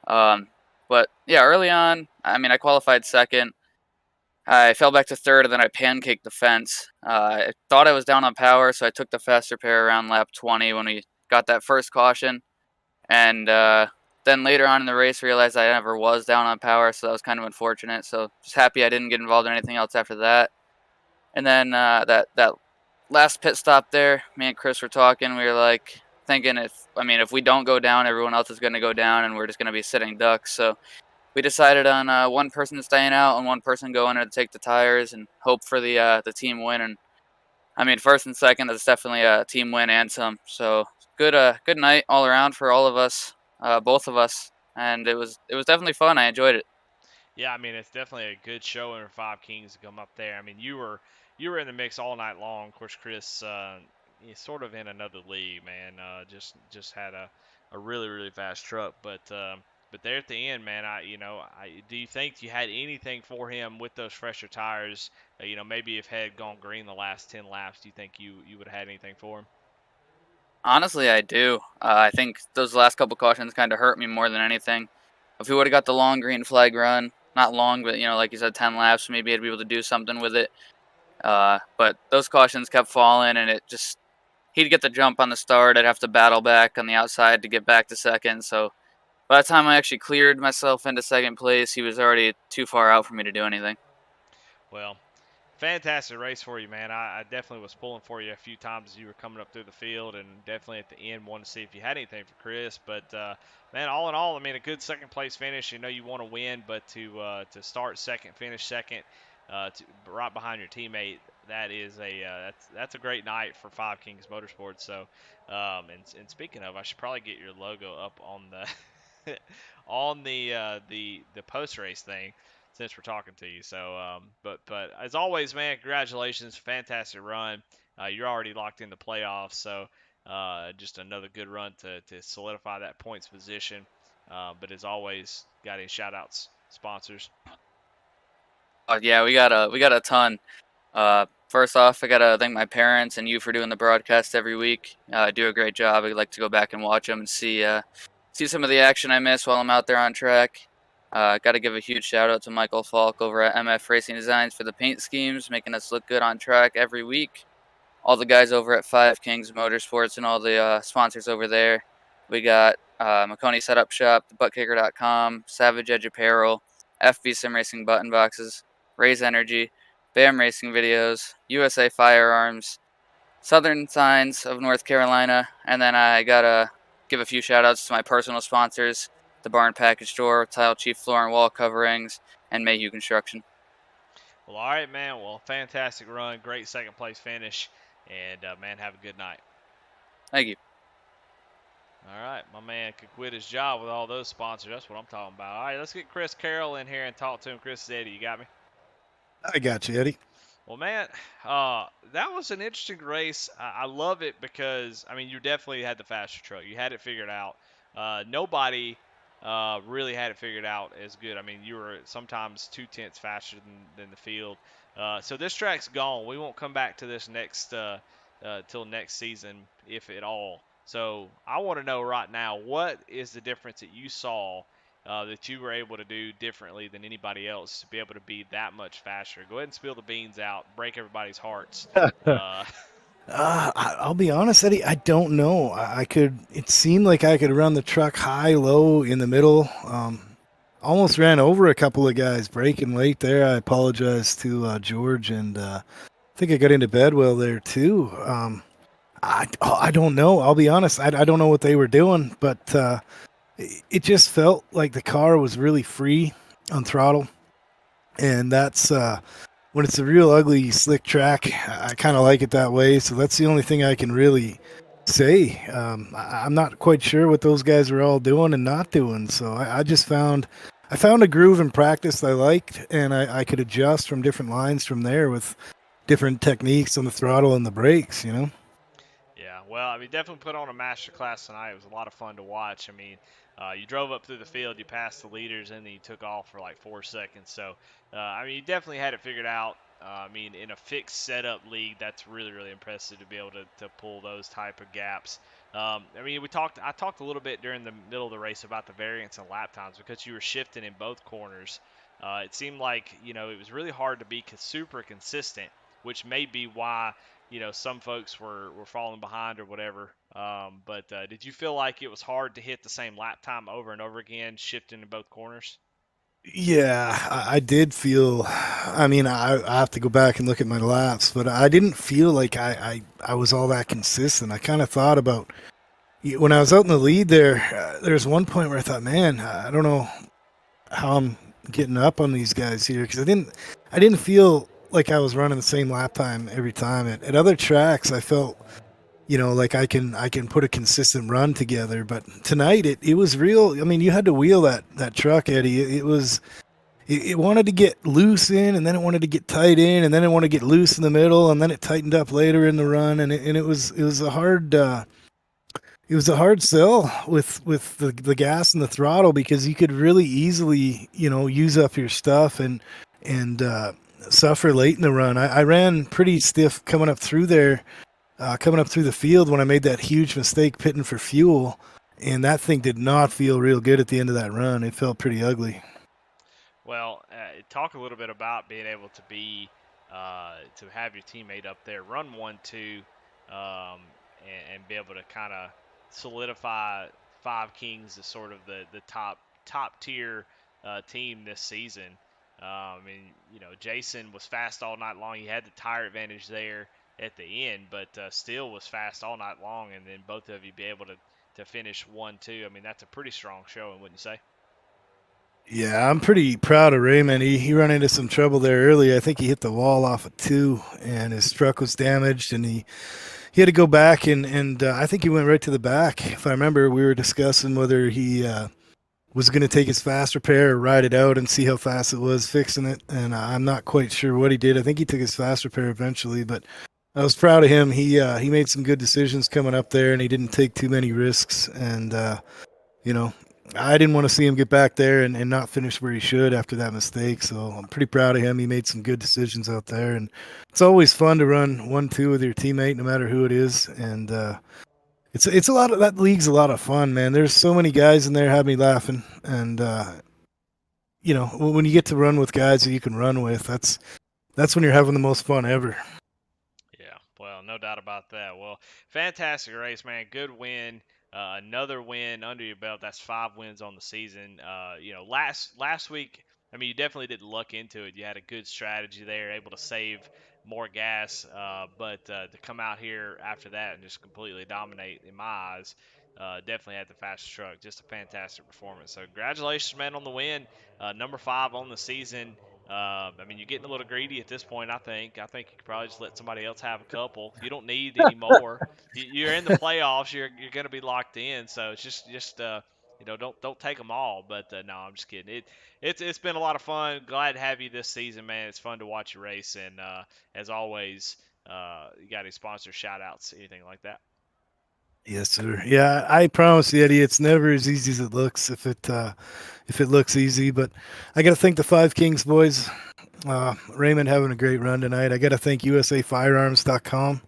But yeah, early on, I mean, I qualified second. I fell back to third, and then I pancaked the fence. I thought I was down on power, so I took the faster pair around lap 20 when we got that first caution. And then later on in the race, realized I never was down on power, so that was kind of unfortunate. So just happy I didn't get involved in anything else after that. And then that last pit stop there, me and Chris were talking. We were like thinking if we don't go down, everyone else is going to go down, and we're just going to be sitting ducks. So we decided on one person staying out and one person going in to take the tires and hope for the team win. And I mean, first and second, that's definitely a team win and some. So good night all around for all of us, both of us, and it was definitely fun. I enjoyed it.
Yeah, I mean, it's definitely a good showing for Five Kings to come up there. I mean, you were in the mix all night long. Of course, Chris, he's sort of in another league, man. Just had a really really fast truck, but there at the end, man, do you think you had anything for him with those fresher tires? Maybe if had gone green the last 10 laps, do you think you would have had anything for him?
Honestly, I do. I think those last couple cautions kind of hurt me more than anything. If we would have got the long green flag run, not long, but like you said, 10 laps, maybe I'd be able to do something with it. But those cautions kept falling, and he'd get the jump on the start. I'd have to battle back on the outside to get back to second. So by the time I actually cleared myself into second place, he was already too far out for me to do anything.
Well, fantastic race for you, man. I definitely was pulling for you a few times as you were coming up through the field, and definitely at the end wanted to see if you had anything for Chris. But man, all in all, I mean, a good second place finish. You want to win, but to start second, finish second, right behind your teammate, that is that's a great night for Five Kings Motorsports. So, and speaking of, I should probably get your logo up on the on the post race thing since we're talking to you. So, but as always, man, congratulations, fantastic run. You're already locked in the playoffs, so just another good run to solidify that points position. But as always, got any shout outs, sponsors?
Yeah, we got a ton. First off, I gotta thank my parents and you for doing the broadcast every week. Do a great job. I'd like to go back and watch them and see some of the action I miss while I'm out there on track. Got to give a huge shout out to Michael Falk over at MF Racing Designs for the paint schemes, making us look good on track every week. All the guys over at Five Kings Motorsports and all the sponsors over there. We got Maconi Setup Shop, thebuttkicker.com, Savage Edge Apparel, FB Sim Racing Button Boxes, Raise Energy, BAM Racing videos, USA Firearms, Southern Signs of North Carolina, and then I gotta give a few shout outs to my personal sponsors, the Barn Package Store, Tile Chief Floor and Wall Coverings, and Mayhew Construction.
Well, all right, man. Well, fantastic run. Great second place finish. And, man, have a good night.
Thank you.
All right, my man could quit his job with all those sponsors. That's what I'm talking about. All right, let's get Chris Carroll in here and talk to him. Chris Eddie, you got me?
I got you, Eddie.
Well, man, that was an interesting race. I love it because, I mean, you definitely had the faster truck. You had it figured out. Nobody really had it figured out as good. I mean, you were sometimes 2/10 faster than the field. So this track's gone. We won't come back to this till next season, if at all. So I want to know right now, what is the difference that you saw that you were able to do differently than anybody else to be able to be that much faster? Go ahead and spill the beans out, break everybody's hearts.
I'll be honest, Eddie. I don't know. I could. It seemed like I could run the truck high, low, in the middle. Almost ran over a couple of guys braking late there. I apologize to George, and I think I got into Bedwell there too. I don't know. I'll be honest. I don't know what they were doing, but it just felt like the car was really free on throttle, and that's when it's a real ugly, slick track. I kind of like it that way. So that's the only thing I can really say. I'm not quite sure what those guys were all doing and not doing. So I just found a groove in practice I liked, and I could adjust from different lines from there with different techniques on the throttle and the brakes.
Yeah, well, I mean, definitely put on a master class tonight. It was a lot of fun to watch. I mean, you drove up through the field, you passed the leaders, and then you took off for like 4 seconds. So, I mean, you definitely had it figured out. I mean, in a fixed setup league, that's really, really impressive to be able to pull those type of gaps. I mean, I talked a little bit during the middle of the race about the variance in lap times because you were shifting in both corners. It seemed like, it was really hard to be super consistent, which may be why some folks were falling behind or whatever. But did you feel like it was hard to hit the same lap time over and over again, shifting in both corners?
Yeah, I did feel. I mean, I have to go back and look at my laps, but I didn't feel like I was all that consistent. I kind of thought about when I was out in the lead there. There's one point where I thought, man, I don't know how I'm getting up on these guys here because I didn't feel like I was running the same lap time every time. At other tracks, I felt like I can put a consistent run together, but tonight it was real. I mean, you had to wheel that truck, Eddie. It wanted to get loose in, and then it wanted to get tight in, and then it wanted to get loose in the middle, and then it tightened up later in the run, and it was a hard sell with the gas and the throttle because you could really easily use up your stuff and suffer late in the run. I ran pretty stiff coming up through there. Coming up through the field when I made that huge mistake pitting for fuel, and that thing did not feel real good at the end of that run. It felt pretty ugly.
Well, talk a little bit about being able to to have your teammate up there run 1-2, and be able to kind of solidify Five Kings as sort of the top tier team this season. I mean, Jason was fast all night long. He had the tire advantage there at the end, but still was fast all night long, and then both of you be able to finish 1-2. I mean, that's a pretty strong showing, wouldn't you say?
Yeah, I'm pretty proud of Raymond. He ran into some trouble there early. I think he hit the wall off of 2, and his truck was damaged, and he had to go back, and I think he went right to the back. If I remember, we were discussing whether he was going to take his fast repair or ride it out and see how fast it was fixing it, and I'm not quite sure what he did. I think he took his fast repair eventually, but I was proud of him. He made some good decisions coming up there, and he didn't take too many risks. And I didn't want to see him get back there and not finish where he should after that mistake. So I'm pretty proud of him. He made some good decisions out there, and it's always fun to run 1-2 with your teammate, no matter who it is. And it's a lot of that league's a lot of fun, man. There's so many guys in there have me laughing, and when you get to run with guys that you can run with, that's when you're having the most fun ever.
Well, no doubt about that. Well, fantastic race, man. Good win. Another win under your belt. That's 5 wins on the season. Last week I mean, you definitely didn't luck into it. You had a good strategy there, able to save more gas, but to come out here after that and just completely dominate, in my eyes, definitely had the fastest truck. Just a fantastic performance. So congratulations, man, on the win. Number 5 on the season. I mean, you're getting a little greedy at this point. I think. I think you could probably just let somebody else have a couple. You don't need any more. You're in the playoffs. You're going to be locked in. So it's just don't take them all. But no, I'm just kidding. It's been a lot of fun. Glad to have you this season, man. It's fun to watch you race. And as always, you got any sponsor shout outs, anything like that?
Yes, sir. Yeah, I promise you, Eddie, it's never as easy as it looks if it looks easy. But I got to thank the Five Kings boys. Raymond having a great run tonight. I got to thank USAFirearms.com.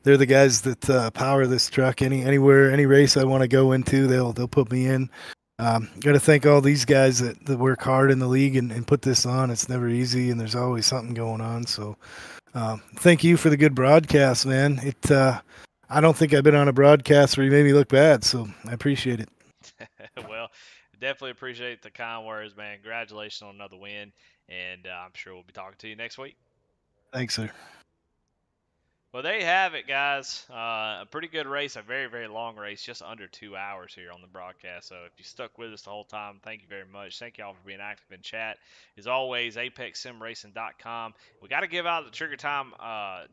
They're the guys that power this truck. Anywhere, any race I want to go into, they'll put me in. Got to thank all these guys that work hard in the league and put this on. It's never easy, and there's always something going on. So thank you for the good broadcast, man. I don't think I've been on a broadcast where you made me look bad, so I appreciate it.
Well, definitely appreciate the kind words, man. Congratulations on another win, and I'm sure we'll be talking to you next week.
Thanks, sir.
Well, there you have it, guys. A pretty good race, a very, very long race, just under 2 hours here on the broadcast. So if you stuck with us the whole time, thank you very much. Thank you all for being active in chat. As always, ApexSimRacing.com. We got to give out the Trigger Time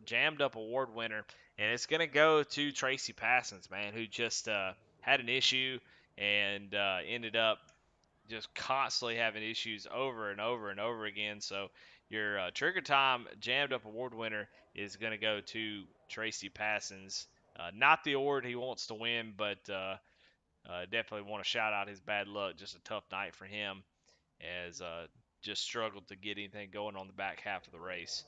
Jammed Up Award winner, and it's going to go to Tracy Passons, man, who just had an issue and ended up just constantly having issues over and over and over again. So your Trigger Time Jammed Up Award winner is going to go to Tracy Passons. Not the award he wants to win, but definitely want to shout out his bad luck. Just a tough night for him, as just struggled to get anything going on the back half of the race.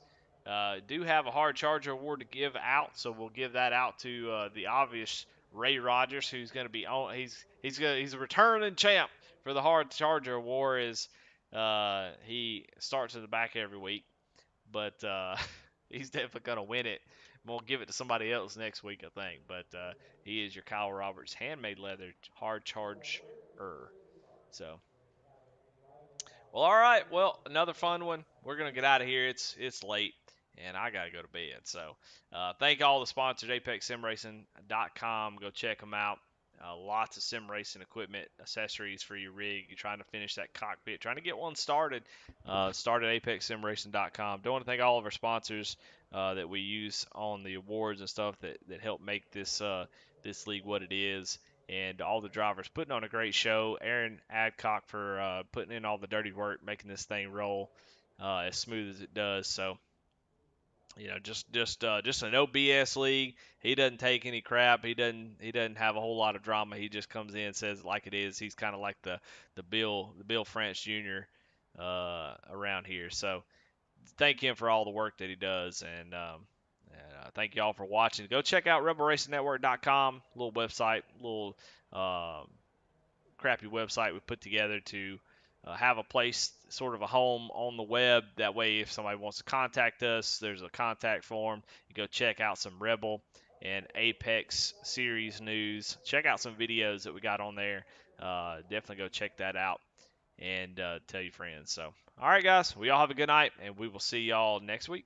Do have a hard charger award to give out, so we'll give that out to the obvious Ray Rogers, who's going to be on. He's a returning champ for the hard charger award. Is he starts in the back every week, but he's definitely going to win it. We'll give it to somebody else next week, I think. But he is your Kyle Roberts handmade leather hard charger. So. Well, all right. Well, another fun one. We're gonna get out of here. It's late, and I gotta go to bed. So, thank all the sponsors. ApexSimRacing.com. Go check them out. Lots of sim racing equipment, accessories for your rig. You're trying to finish that cockpit, trying to get one started. Start at ApexSimRacing.com. Don't want to thank all of our sponsors that we use on the awards and stuff that help make this league what it is, and all the drivers putting on a great show. Aaron Adcock for putting in all the dirty work, making this thing roll as smooth as it does. So, just a no BS league. He doesn't take any crap. He doesn't have a whole lot of drama. He just comes in and says it like it is. He's kind of like the Bill France Jr. Around here. So thank him for all the work that he does, and thank you all for watching. Go check out RebelRacingNetwork.com, little website, little crappy website we put together to have a place, sort of a home on the web. That way, if somebody wants to contact us, there's a contact form. You go check out some Rebel and Apex series news. Check out some videos that we got on there. Definitely go check that out and tell your friends. So, all right, guys, we all have a good night, and we will see y'all next week.